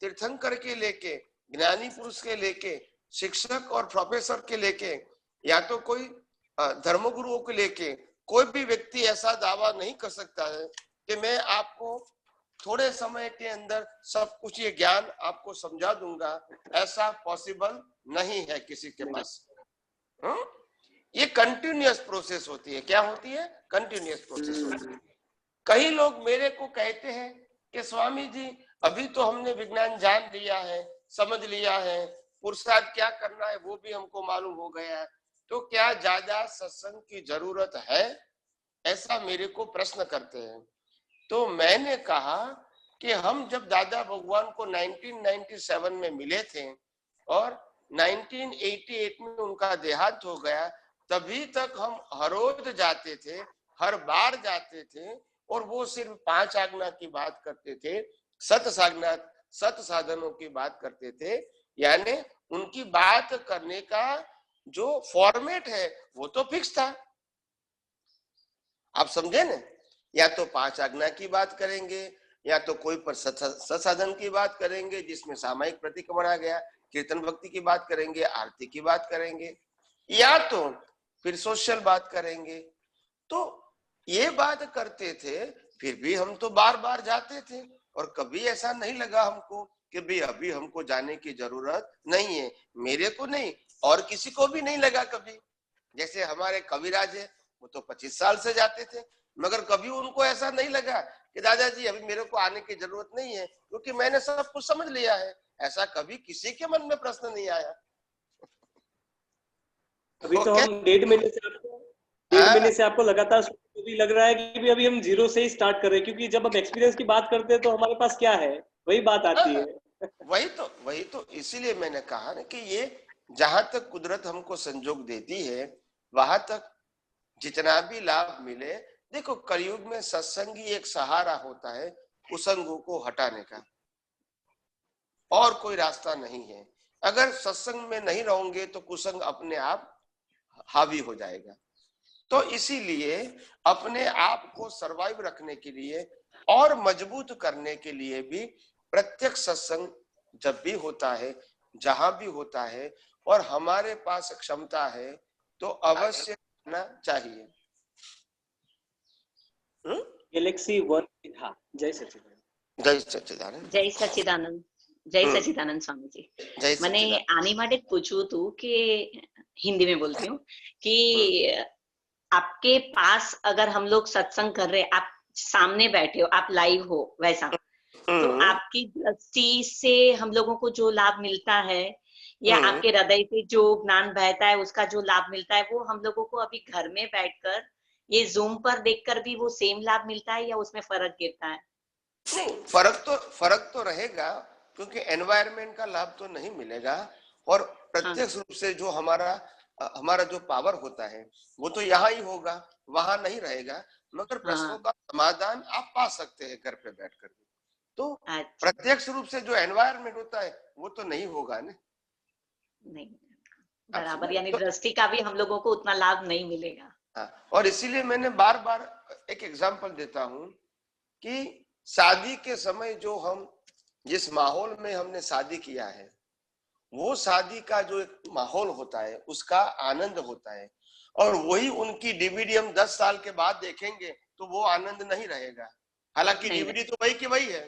तीर्थंकर के लेके, ज्ञानी पुरुष के लेके, शिक्षक और प्रोफेसर के लेके, या तो कोई धर्मगुरुओं के लेके कोई भी व्यक्ति ऐसा दावा नहीं कर सकता है कि मैं आपको थोड़े समय के अंदर सब कुछ ये ज्ञान आपको समझा दूंगा। ऐसा पॉसिबल नहीं है किसी के पास। ये कंटिन्यूअस प्रोसेस होती है। क्या होती है? कंटिन्यूअस प्रोसेस होती है। कई लोग मेरे को कहते हैं कि स्वामी जी अभी तो हमने विज्ञान जान लिया है, समझ लिया है, पुरुषार्थ क्या करना है वो भी हमको मालूम हो गया है, तो क्या ज्यादा सत्संग की जरूरत है, ऐसा मेरे को प्रश्न करते हैं। तो मैंने कहा कि हम जब दादा भगवान को 1997 में मिले थे और 1988 में उनका देहांत हो गया, तभी तक हम हर रोज जाते थे, हर बार जाते थे, और वो सिर्फ 5 आज्ञा की बात करते थे, सत साधनों की बात करते थे। यानी उनकी बात करने का जो फॉर्मेट है वो तो फिक्स था, आप समझे ना। या तो 5 आज्ञा की बात करेंगे, या तो कोई पर सत्साधन की बात करेंगे जिसमें सामायिक प्रतीक बना गया, कीर्तन भक्ति की बात करेंगे, आरती की बात करेंगे, या तो फिर सोशल बात करेंगे। तो ये बात करते थे, फिर भी हम तो बार बार जाते थे, और कभी ऐसा नहीं लगा हमको कि भाई अभी हमको जाने की जरूरत नहीं है। मेरे को नहीं और किसी को भी नहीं लगा कभी। जैसे हमारे कविराज है, वो तो 25 साल से जाते थे, मगर कभी उनको ऐसा नहीं लगा कि दादाजी अभी मेरे को आने की जरूरत नहीं है, क्योंकि मैंने सब कुछ समझ लिया है। ऐसा कभी किसी के मन में प्रश्न नहीं आया। अभी तो हम 1.5 महीने से आपको लगातार भी लग रहा है कि अभी हम जीरो से ही स्टार्ट कर रहे हैं, क्योंकि जब हम एक्सपीरियंस की बात करते हैं तो हमारे पास क्या है, वही बात आती है। वही तो इसीलिए मैंने कहा ना कि ये जहां तक कुदरत हमको संजोग देती है, वहां तक जितना भी लाभ मिले। देखो, कलयुग में सत्संग ही एक सहारा होता है कुसंगों को हटाने का, और कोई रास्ता नहीं है। अगर सत्संग में नहीं रहोगे तो कुसंग अपने आप हावी हो जाएगा। तो इसीलिए अपने आप को सरवाइव रखने के लिए और मजबूत करने के लिए भी प्रत्यक्ष सत्संग जब भी होता है, जहां भी होता है, और हमारे पास क्षमता है तो अवश्य करना चाहिए। गैलेक्सी 1 था। जय सच्चिदानंद। जय सच्चिदानंद। જય સચ્ચિદાનંદ. જય સચ્ચિદાનંદ स्वामी जी। मैंने आने માટે પૂછવું હતું कि हिंदी में बोलती हूँ कि आपके पास अगर हम लोग सत्संग कर रहे, आप सामने बैठे हो, आप लाइव हो वैसा, तो आपकी दृष्टि से हम लोगों को जो लाभ मिलता है, या आपके हृदय से जो ज्ञान बहता है उसका जो लाभ मिलता है, वो हम लोगों को अभी घर में बैठकर ये जूम पर देखकर भी वो सेम लाभ मिलता है, या उसमें फर्क गिरता है? नहीं, फर्क तो रहेगा, क्योंकि एनवायरनमेंट का लाभ तो नहीं मिलेगा, और प्रत्यक्ष रूप से जो हमारा जो पावर होता है वो तो यहाँ ही होगा, वहां नहीं रहेगा। मगर प्रश्नों का समाधान आप पा सकते हैं घर पे बैठ कर। तो प्रत्यक्ष रूप से जो एनवायरनमेंट होता है वो तो नहीं होगा ना। नहीं बराबर, यानी दृष्टि का भी हम लोगों को उतना लाभ नहीं मिलेगा। हाँ, और इसीलिए मैंने बार बार एक एग्जांपल देता हूं कि शादी के समय जो हम जिस माहौल में हमने शादी किया है, वो शादी का जो एक माहौल होता है उसका आनंद होता है, और वही उनकी डीवीडी हम 10 साल के बाद देखेंगे तो वो आनंद नहीं रहेगा। हालांकि डीवीडी तो वही की वही है,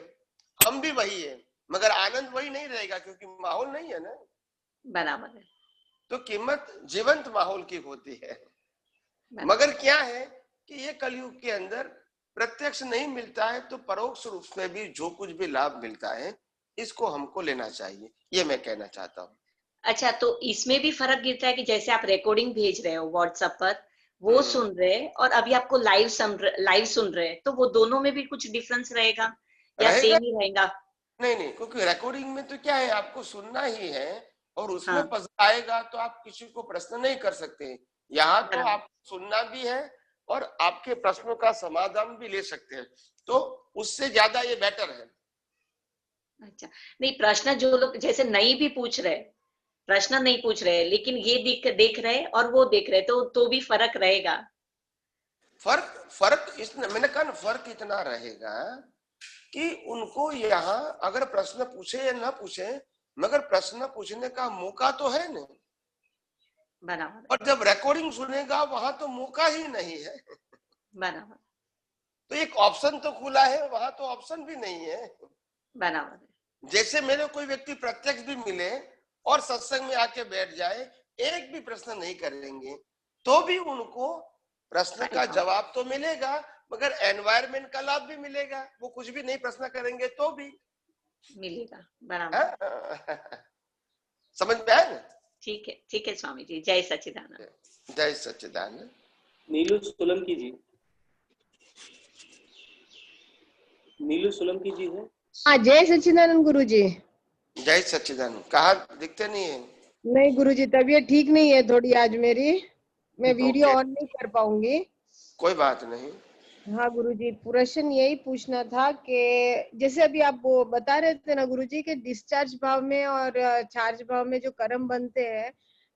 हम भी वही है, मगर आनंद वही नहीं रहेगा, क्योंकि माहौल नहीं है ना। बराबर है। तो कीमत जीवंत माहौल की होती है। मगर क्या है कि ये कलयुग के अंदर प्रत्यक्ष नहीं मिलता है, तो परोक्ष रूप में भी जो कुछ भी लाभ मिलता है इसको हमको लेना चाहिए, ये मैं कहना चाहता हूँ। अच्छा, तो इसमें भी फर्क गिरता है कि जैसे आप रिकॉर्डिंग भेज रहे हो व्हाट्सएप पर, वो सुन रहे, और अभी आपको लाइव सुन रहे, तो वो दोनों में भी कुछ डिफरेंस रहेगा या सेम ही रहेगा? नहीं, क्योंकि रिकॉर्डिंग में तो क्या है, आपको सुनना ही है, और उसमें पसंद आएगा तो आप किसी को प्रश्न नहीं कर सकते। यहाँ तो आप सुनना भी है और आपके प्रश्नों का समाधान भी ले सकते हैं, तो उससे ज्यादा ये बेटर है। अच्छा, नहीं, प्रश्न जो लोग जैसे नहीं भी पूछ रहे, प्रश्न नहीं पूछ रहे, लेकिन ये देख रहे और वो देख रहे, तो भी फर्क रहेगा। फर्क इसमें मैंने कहा फर्क इतना रहेगा कि उनको यहाँ अगर प्रश्न पूछे या ना पूछे, मगर प्रश्न पूछने का मौका तो है नहीं। बराबर। और जब रिकॉर्डिंग सुनेगा वहां तो मौका ही नहीं है। बराबर। तो एक ऑप्शन तो खुला है, वहां तो ऑप्शन भी नहीं है। बराबर। जैसे मेरे कोई व्यक्ति प्रत्यक्ष भी मिले और सत्संग में आके बैठ जाए, एक भी प्रश्न नहीं करेंगे, तो भी उनको प्रश्न का जवाब तो मिलेगा, मगर एनवायरनमेंट का लाभ भी मिलेगा। वो कुछ भी नहीं प्रश्न करेंगे तो भी। मिलेगा, बराबर। समझ में आया ना? ठीक है स्वामी जी। जय सच्चिदानंद। जय सच्चिदानंद। नीलू सोलंकी जी, नीलू सोलंकी जी है। हाँ, जय सच्चिदानंद गुरु जी। जय सच्चिदानंद। कहा दिखते नहीं है? नहीं गुरु जी, तबीयत ठीक नहीं है थोड़ी आज मेरी, मैं वीडियो ऑन नहीं कर पाऊंगी। कोई बात नहीं। हाँ गुरु जी, प्रश्न यही पूछना था कि जैसे अभी आप वो बता रहे थे ना गुरु जी के डिस्चार्ज भाव में और चार्ज भाव में जो कर्म बनते हैं,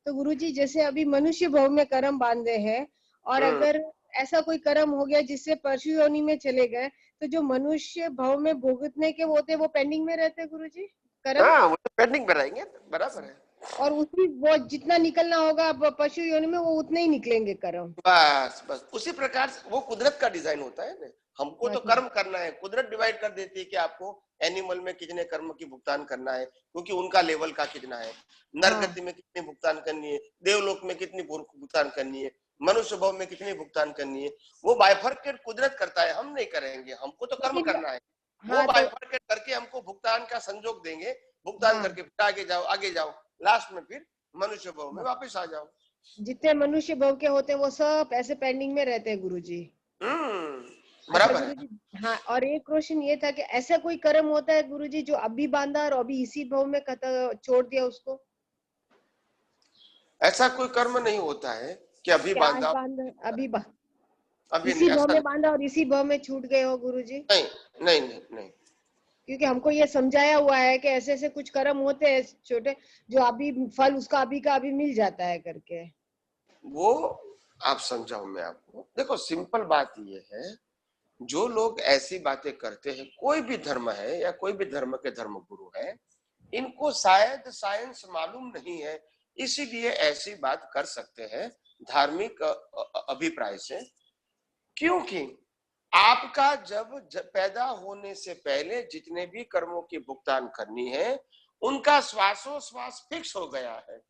तो गुरु जी जैसे अभी मनुष्य भाव में कर्म बांधे हैं और अगर ऐसा कोई कर्म हो गया जिससे पशु योनि में चले गए, तो जो मनुष्य भाव में भुगतने के वो होते वो पेंडिंग में रहते हैं गुरु जी कर्म? हाँ, वो तो पेंडिंग में रहेंगे, बराबर है। और उसी वो जितना निकलना होगा पशु योनि में वो उतने ही निकलेंगे कर्म। बस उसी प्रकार से वो कुदरत का डिजाइन होता है ना। हमको तो कर्म करना है, कुदरत डिवाइड कर देती है कि आपको एनिमल में कितने कर्म की भुगतान करना है, क्योंकि उनका लेवल का कितना है, नरगति में कितनी भुगतान करनी है, देवलोक में कितनी भुगतान करनी है, मनुष्य भाव में कितनी भुगतान करनी है, वो बाइफरकेट कुदरत करता है, हम नहीं करेंगे। हमको तो कर्म करना है, वो बाइफरकेट करके हमको भुगतान का संजोग देंगे, भुगतान करके फिर आगे जाओ, लास्ट में फिर मनुष्य भाव में वापस आ जाओ। जितने मनुष्य भाव के होते हैं वो सब ऐसे पेंडिंग में रहते हैं गुरुजी। बराबर है। हाँ, और एक क्वेश्चन ये था कि ऐसा कोई कर्म होता है गुरुजी जो अभी बांधा और अभी इसी भाव में छोड़ दिया उसको? ऐसा कोई कर्म नहीं होता है कि अभी बांधा अभी इसी भाव में बांधा और इसी भाव में छूट गए हो गुरुजी? नहीं। क्योंकि हमको ये समझाया हुआ है कि ऐसे ऐसे कुछ कर्म होते हैं छोटे जो अभी फल उसका अभी का अभी मिल जाता है करके। वो आप समझाओ मैं आपको। देखो सिंपल बात ये है, जो लोग ऐसी बातें करते हैं, कोई भी धर्म है या कोई भी धर्म के धर्म गुरु है, इनको शायद साइंस मालूम नहीं है, इसीलिए ऐसी बात कर सकते हैं धार्मिक अभिप्राय से। क्योंकि आपका जब पैदा होने से पहले जितने भी कर्मों की भुगतान करनी है उनका श्वासोश्वास फिक्स हो गया है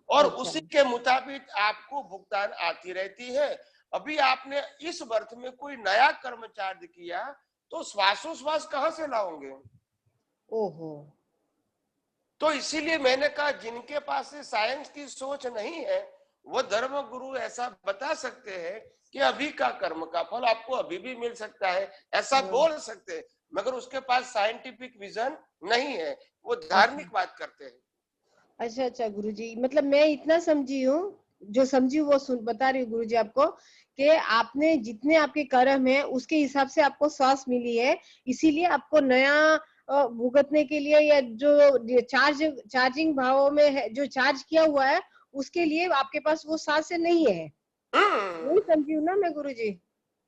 और उसी के मुताबिक आपको भुगतान आती रहती है। अभी आपने इस बर्थ में कोई नया कर्म चार्ज किया तो श्वासोश्वास कहां से लाओगे? ओहो। तो इसीलिए मैंने कहा जिनके पास साइंस की सोच नहीं है वो धर्म गुरु ऐसा बता सकते हैं कि अभी का कर्म का फल आपको अभी भी मिल सकता है, ऐसा बोल सकते हैं, मगर उसके पास साइंटिफिक विजन नहीं है, वो धार्मिक बात करते हैं। अच्छा गुरुजी, मतलब मैं इतना समझी हूँ, जो समझी वो बता रही हूँ गुरुजी आपको कि आपने जितने आपके कर्म है उसके हिसाब से आपको सांस मिली है, इसीलिए आपको नया भुगतने के लिए या जो चार्जिंग भाव में है जो चार्ज किया हुआ है उसके लिए आपके पास वो सांस नहीं है। वही समझी हूँ ना मैं गुरुजी।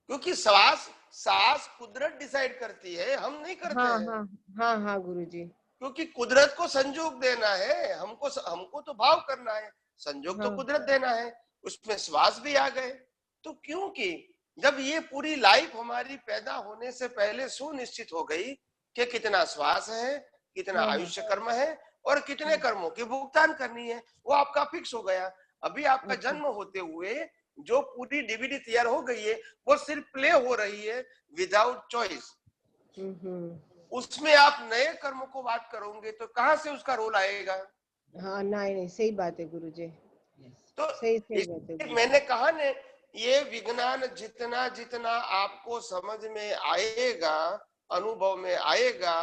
क्योंकि सांस कुदरत डिसाइड करती है, हम नहीं करते हैं। हाँ गुरुजी। क्योंकि कुदरत को संजोग देना है, हमको तो भाव करना है, संजोग तो कुदरत देना है, उसमें श्वास भी आ गए। तो क्योंकि जब ये पूरी लाइफ हमारी पैदा होने से पहले सुनिश्चित हो गई कि कितना श्वास है, कितना आयुष्य कर्म है और कितने कर्मों की भुगतान करनी है, वो आपका फिक्स हो गया। अभी आपका जन्म होते हुए जो पूरी डीवीडी तैयार हो गई है वो सिर्फ प्ले हो रही है विदाउट चॉइस। उसमें आप नए कर्म को बात करोगे तो कहां से उसका रोल आएगा? हाँ नहीं सही बात है गुरुजी। तो सही बात है। मैंने कहा ने ये विज्ञान जितना जितना आपको समझ में आएगा, अनुभव में आएगा,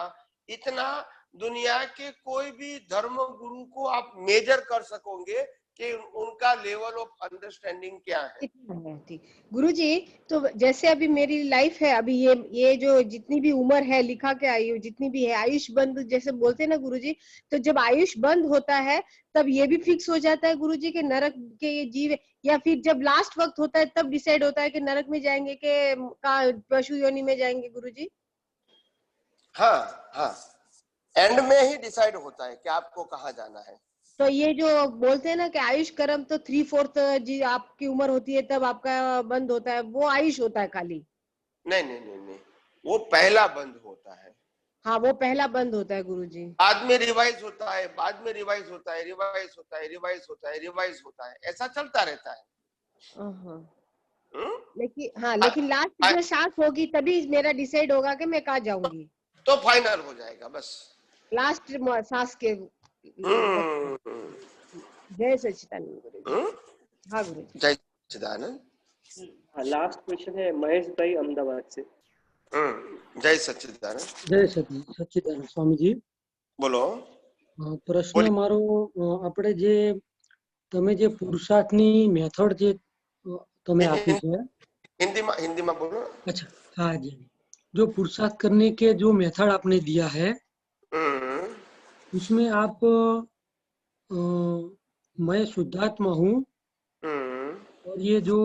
इतना दुनिया के कोई भी धर्म गुरु को आप मेजर कर सकोगे कि उनका लेवल ऑफ अंडरस्टैंडिंग क्या है। ठीक गुरुजी, तो जैसे अभी मेरी लाइफ है, अभी ये जो जितनी भी उम्र है लिखा के आई हूँ, जितनी भी है आयुष बंद जैसे बोलते हैं ना गुरुजी, तो जब आयुष बंद होता है तब ये भी फिक्स हो जाता है गुरुजी के नरक के ये जीव, या फिर जब लास्ट वक्त होता है तब डिसाइड होता है कि नरक में जाएंगे कि पशु योनि में जाएंगे गुरुजी? हाँ एंड में ही डिसाइड होता है कि आपको कहाँ जाना है। तो ये जो बोलते हैं ना कि आयुष कर्म तो 3/4 जी आपकी उम्र होती है तब आपका बंद होता है, वो आयुष होता है खाली? नहीं, वो पहला बंद होता है। हाँ वो पहला बंद होता है गुरुजी। बाद में रिवाइज होता है, बाद में रिवाइज होता है, रिवाइज होता है, रिवाइज होता है, रिवाइज होता है, ऐसा चलता रहता है। लेकिन लास्ट जो सांस होगी तभी मेरा डिसाइड होगा कि मैं कहाँ जाऊंगी। तो फाइनल हो जाएगा बस। लास्ट सांस के जय सच्चिदानंद गुरु जी। हाँ गुरु जी। जय सच्चिदानंद। लास्ट क्वेश्चन है महेश भाई अहमदाबाद से। जय सच्चिदानंद। जय सच्चिदानंद स्वामी जी बोलो। પ્રશ્ન મારો આપણે જે તમે જે પુરુષાર્થની મેથડ જે તમે આપી છે हिंदी में बोलो। अच्छा हाँ जी, जो पुरुषार्थ करने के जो मेथड आपने दिया है उसमें आप मैं शुद्धात्मा हूँ और ये जो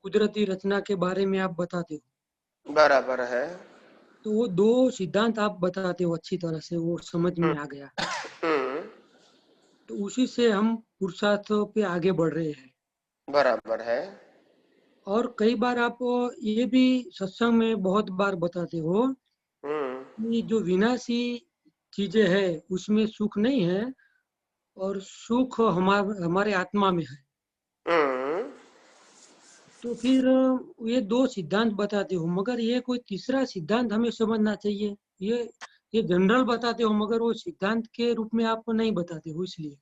कुदरती रचना के बारे में आप बताते हो बराबर है, तो वो दो सिद्धांत आप बताते हो अच्छी तरह से, वो समझ में आ गया। तो उसी से हम पुरुषार्थ पे आगे बढ़ रहे हैं। बराबर है। और कई बार आप ये भी सत्संग में बहुत बार बताते हो कि जो विनाशी चीजें है उसमें सुख नहीं है और सुख हमारे आत्मा में है। तो फिर ये दो सिद्धांत बताते हो, मगर ये कोई तीसरा सिद्धांत हमें समझना चाहिए। ये जनरल बताते हो मगर वो सिद्धांत के रूप में आप नहीं बताते हो, इसलिए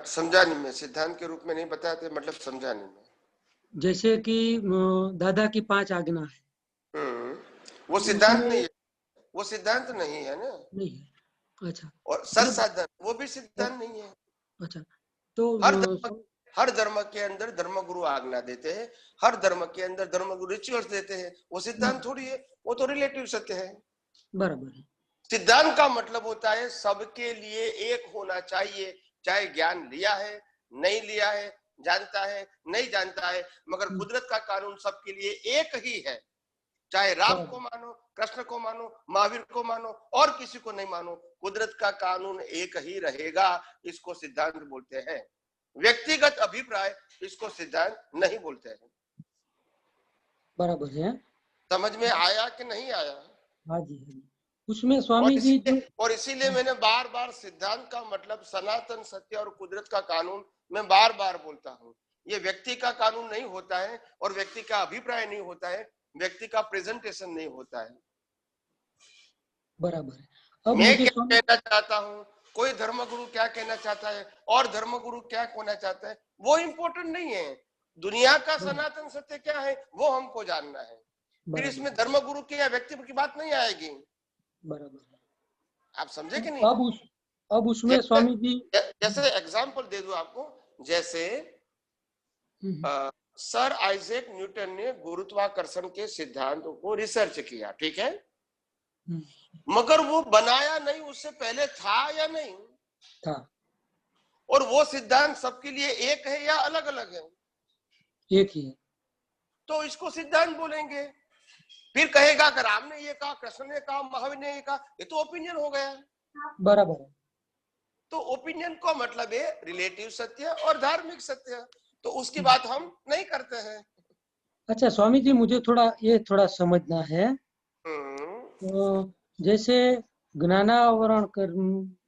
समझाने में सिद्धांत के रूप में नहीं बताते, मतलब समझाने में। जैसे कि दादा की 5 आज्ञा है, वो सिद्धांत नहीं है, वो सिद्धांत नहीं है ना। नहीं है। अच्छा। और संसाधन वो भी सिद्धांत नहीं है। अच्छा, तो हर धर्म के अंदर धर्मगुरु आज्ञा देते हैं, हर धर्म के अंदर धर्मगुरु रिचुअल्स देते हैं, वो सिद्धांत थोड़ी है, वो तो रिलेटिव सत्य है। बराबर है। सिद्धांत का मतलब होता है सबके लिए एक होना चाहिए, चाहे ज्ञान लिया है नहीं लिया है, जानता है नहीं जानता है, मगर कुदरत का कानून सबके लिए एक ही है। चाहे राम को मानो, कृष्ण को मानो, महावीर को मानो और किसी को नहीं मानो, कुदरत का कानून एक ही रहेगा। इसको सिद्धांत बोलते हैं। व्यक्तिगत अभिप्राय इसको सिद्धांत नहीं बोलते हैं। बराबर है। समझ में आया कि नहीं आया? हाँ जी। उसमें स्वामी जी और इसीलिए मैंने बार बार सिद्धांत का मतलब सनातन सत्य और कुदरत का कानून मैं बार बार बोलता हूँ। ये व्यक्ति का कानून नहीं होता है और व्यक्ति का अभिप्राय नहीं होता है, व्यक्ति का प्रेजेंटेशन नहीं होता है। बराबर है। मैं क्या कहना चाहता हूँ, कोई धर्मगुरु क्या कहना चाहता है और धर्मगुरु क्या कहना चाहता है, वो इम्पोर्टेंट नहीं है। दुनिया का सनातन सत्य क्या है वो हमको जानना है। फिर इसमें धर्मगुरु की या व्यक्ति की बात नहीं आएगी। बराबर। आप समझे कि नहीं? अब उसमें स्वामी जी जैसे एग्जाम्पल दे दूं आपको, जैसे सर आइजैक न्यूटन ने गुरुत्वाकर्षण के सिद्धांतों को रिसर्च किया, ठीक है, मगर वो बनाया नहीं, उससे पहले था या नहीं था। और वो सिद्धांत सबके लिए एक है या अलग अलग है? एक ही है। तो इसको सिद्धांत बोलेंगे। फिर कहेगा कि राम ने ये कहा, कृष्ण ने कहा, महावीर ने ये कहा, ये तो ओपिनियन हो गया। बराबर है। तो ओपिनियन का मतलब है रिलेटिव सत्य और धार्मिक सत्य, तो उसकी बात हम नहीं करते हैं। अच्छा स्वामी जी, मुझे थोड़ा समझना है। तो जैसे ज्ञानावरण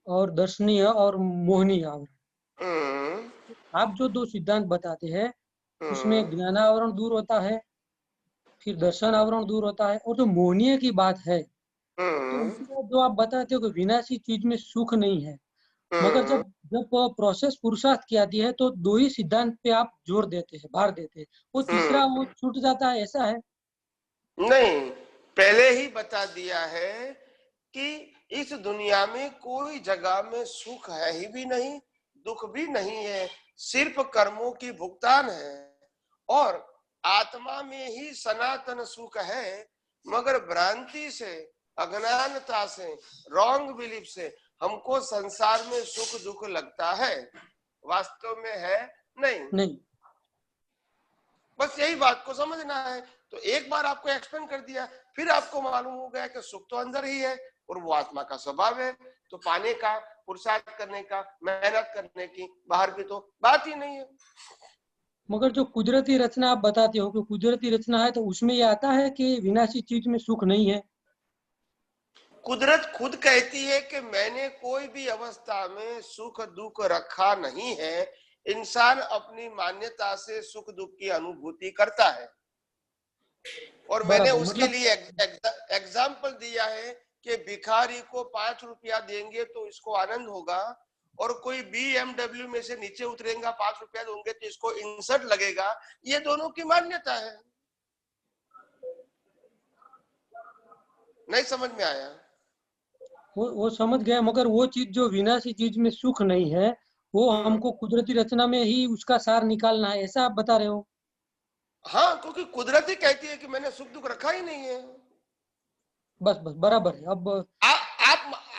और दर्शनीय और मोहनीय आवरण, आप जो दो सिद्धांत बताते हैं उसमें ज्ञानावरण दूर होता है, फिर दर्शन आवरण दूर होता है, और जो मोहनीय की बात है तो उसमें जो आप बताते हो कि विनाशी चीज में सुख नहीं है, मगर जब प्रोसेस पुरुषार्थ की आती है तो दो ही सिद्धांत पे आप जोर देते हैं, भार देते हैं, वो तीसरा वो छूट जाता है, ऐसा है? नहीं, पहले ही बता दिया है कि इस दुनिया में कोई जगह में सुख है ही भी नहीं, दुख भी नहीं है, सिर्फ कर्मों की भुगतान है। और आत्मा में ही सनातन सुख है, मगर भ्रांति से, अज्ञानता से, रॉन्ग बिलीफ से हमको संसार में सुख दुख लगता है, वास्तव में है नहीं। बस यही बात को समझना है। तो एक बार आपको एक्सप्लेन कर दिया, फिर आपको मालूम हो गया कि सुख तो अंदर ही है और वो आत्मा का स्वभाव है, तो पाने का, पुरुषार्थ करने का, मेहनत करने की, बाहर की तो बात ही नहीं है। मगर जो कुदरती रचना आप बताते हो कि कुदरती रचना है, तो उसमें ये आता है कि विनाशी चीज में सुख नहीं है। कुदरत खुद कहती है कि मैंने कोई भी अवस्था में सुख दुख रखा नहीं है, इंसान अपनी मान्यता से सुख दुख की अनुभूति करता है। और मैंने उसके लिए एग्जाम्पल दिया है कि भिखारी को 5 रुपया देंगे तो इसको आनंद होगा, और कोई BMW में से नीचे उतरेगा 5 रुपया देंगे तो इसको इंसल्ट लगेगा। ये दोनों की मान्यता है। नहीं समझ में आया? वो समझ गया, मगर वो चीज जो विनाशी चीज में सुख नहीं है, वो हमको कुदरती रचना में ही उसका सार निकालना है, ऐसा आप बता रहे हो? हाँ, क्योंकि कुदरत ही कहती है कि मैंने सुख दुख रखा ही नहीं है। बस बराबर है। अब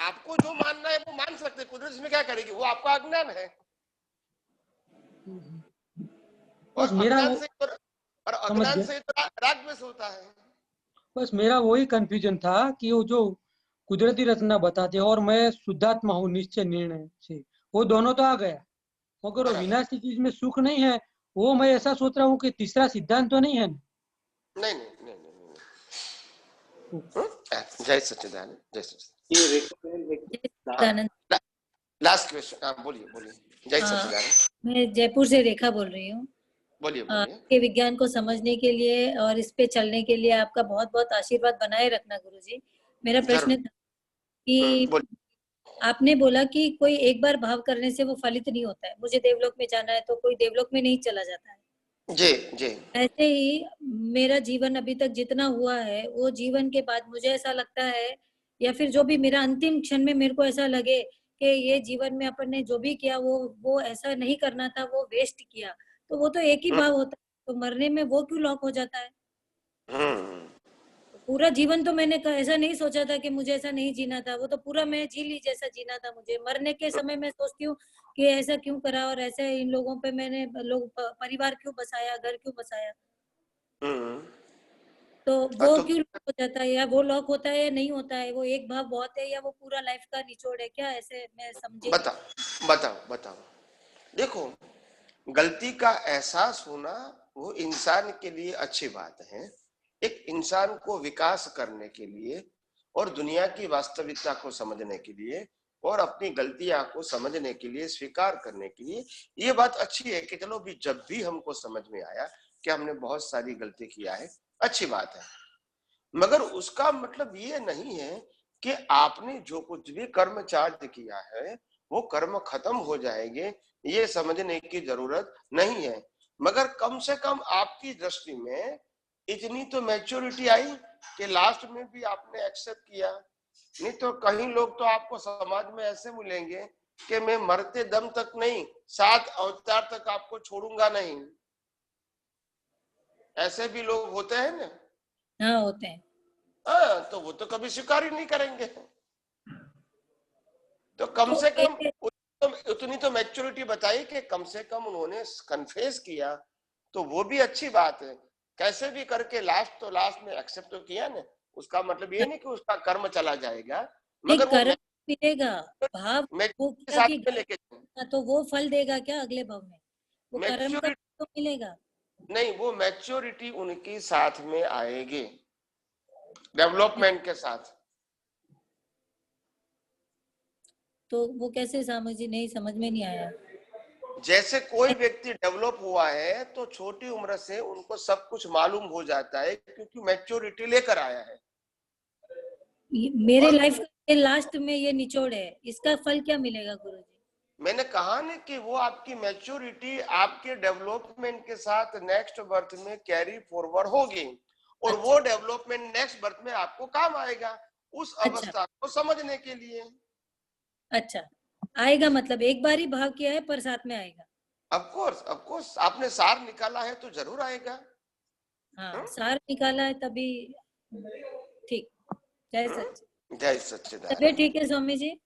आपको जो मानना है वो मान सकते, कुदरत इसमें क्या करेगी, वो आपका अज्ञान है। बस मेरा और अज्ञान से तो राग द्वेष होता है। बस मेरा वही कंफ्यूजन था कि वो जो कुदरती रचना बताते हैं और मैं शुद्धात्मा हूँ निश्चय निर्णय से, वो दोनों तो आ गया, मगर वो विनाशी चीज में सुख नहीं है, वो मैं ऐसा सोच रहा हूँ कि तीसरा सिद्धांत तो नहीं है। नहीं। जय सच्चिदानंद। जय सच्चिदानंद। लास्ट क्वेश्चन, बोलिए। जय सच्चिदानंद। मैं जयपुर से रेखा बोल रही हूँ। बोलिए। के विज्ञान को समझने के लिए और इस पे चलने के लिए आपका बहुत बहुत आशीर्वाद बनाए रखना गुरुजी। मेरा प्रश्न था कि आपने बोला कि कोई एक बार भाव करने से वो फलित नहीं होता है, मुझे देवलोक में जाना है तो कोई देवलोक में नहीं चला जाता है। जी। ऐसे ही मेरा जीवन अभी तक जितना हुआ है, वो जीवन के बाद मुझे ऐसा लगता है, या फिर जो भी मेरा अंतिम क्षण में मेरे को ऐसा लगे कि ये जीवन में अपन ने जो भी किया वो ऐसा नहीं करना था, वो वेस्ट किया, तो वो तो एक ही भाव होता है, तो मरने में वो क्यों लॉक हो जाता है? पूरा जीवन तो मैंने ऐसा नहीं सोचा था कि मुझे ऐसा नहीं जीना था, वो तो पूरा मैं जी ली जैसा जीना था मुझे। मरने के समय मैं सोचती हूँ कि ऐसा क्यों करा, और ऐसे इन लोगों पे मैंने परिवार क्यों बसाया, घर क्यों बसाया, तो वो क्यों लॉक हो जाता है, या वो लॉक होता है या नहीं होता है, वो एक भाव बहुत है या वो पूरा लाइफ का निचोड़ है क्या? ऐसे मैं समझे। बताओ। देखो, गलती का एहसास होना वो इंसान के लिए अच्छी बात है। एक इंसान को विकास करने के लिए और दुनिया की वास्तविकता को समझने के लिए और अपनी गलतियां को समझने के लिए, स्वीकार करने के लिए, ये बात अच्छी है कि चलो भी जब भी हमको समझ में आया कि हमने बहुत सारी गलती किया है, अच्छी बात है। मगर उसका मतलब ये नहीं है कि आपने जो कुछ भी कर्म चार्ज किया है वो कर्म खत्म हो जाएंगे, ये समझने की जरूरत नहीं है। मगर कम से कम आपकी दृष्टि में इतनी तो मैच्योरिटी आई कि लास्ट में भी आपने एक्सेप्ट किया। नहीं तो कहीं लोग तो आपको समाज में ऐसे मिलेंगे कि मैं मरते दम तक नहीं, 7 अवतार तक आपको छोड़ूंगा नहीं। ऐसे भी लोग होते हैं ना? हाँ, होते हैं। हाँ, तो वो तो कभी स्वीकार ही नहीं करेंगे। तो कम से कम उतनी तो मैच्योरिटी बताई कि कम से कम उन्होंने कन्फेस किया, तो वो भी अच्छी बात है। कैसे भी करके लास्ट में एक्सेप्ट तो किया ना, उसका मतलब ये नहीं कि उसका कर्म चला जाएगा, मगर कर्म मिलेगा, भाव के साथ में लेके तो वो फल देगा क्या अगले भाव में? वो कर्म का तो मिलेगा नहीं, वो मैच्योरिटी उनकी साथ में आएगी, डेवलपमेंट के साथ। तो वो कैसे नहीं समझ में नहीं आया। जैसे कोई व्यक्ति डेवलप हुआ है तो छोटी उम्र से उनको सब कुछ मालूम हो जाता है, क्योंकि मैच्योरिटी लेकर आया है। मेरे लाइफ के लास्ट में ये निचोड़ है, इसका फल क्या मिलेगा गुरुजी? मैंने कहा ना कि वो आपकी मैच्योरिटी आपके डेवलपमेंट के साथ नेक्स्ट बर्थ में कैरी फॉरवर्ड होगी, और वो डेवलपमेंट नेक्स्ट बर्थ में आपको काम आएगा उस अवस्था को समझने के लिए। अच्छा, आएगा मतलब एक बार ही भाव किया है पर साथ में आएगा। ऑफ कोर्स आपने सार निकाला है तो जरूर आएगा। हाँ, सार निकाला है तभी ठीक। जय सच्चिदानंद। तबीयत ठीक है स्वामी जी?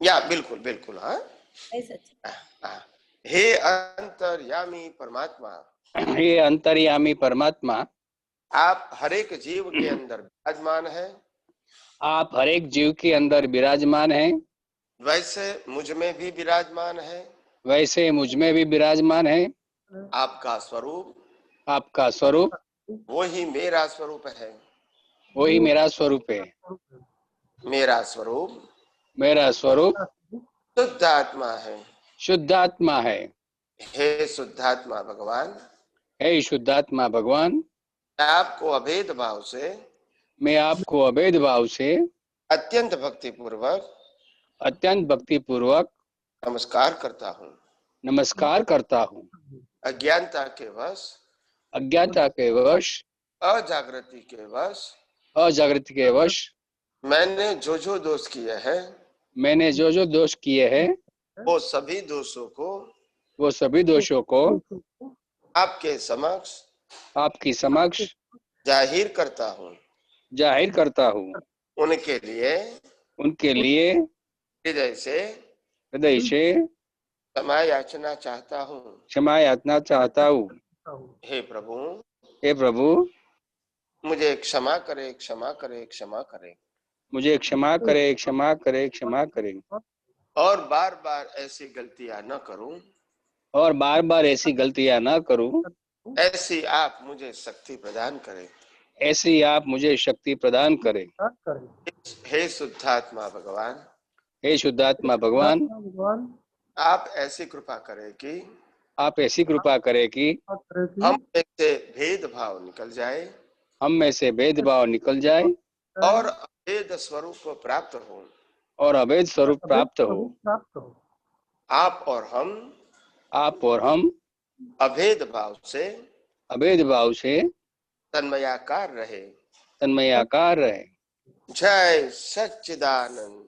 या बिल्कुल। हाँ, जय सच्चिदानंद। हे अंतर्यामी परमात्मा, हे अंतर्यामी परमात्मा, आप हर एक जीव के अंदर विराजमान है। आप हर एक जीव के अंदर विराजमान हैं। वैसे मुझ में भी विराजमान है। वैसे मुझ में भी विराजमान है। आपका स्वरूप वो ही मेरा स्वरूप है। वही मेरा स्वरूप है। मेरा स्वरूप शुद्धात्मा है। हे शुद्धात्मा भगवान, हे शुद्धात्मा भगवान, मैं आपको अभेद भाव से अत्यंत भक्ति पूर्वक नमस्कार करता हूँ। अज्ञानता के वश अजागृति के वश मैंने जो जो दोष किए हैं वो सभी दोषों को आपके समक्ष जाहिर करता हूँ। उनके लिए हृदय से क्षमा याचना चाहता हूँ। हे प्रभु मुझे क्षमा करे। मुझे क्षमा करे। और बार बार ऐसी गलतियां न करूं। ऐसी आप मुझे शक्ति प्रदान करें। हे शुद्धात्मा भगवान, आप ऐसी कृपा करें कि हम में से भेदभाव निकल जाए और अभेद स्वरूप प्राप्त हो। आप और हम अभेद भाव से तन्मयाकार रहे। जय सच्चिदानंद।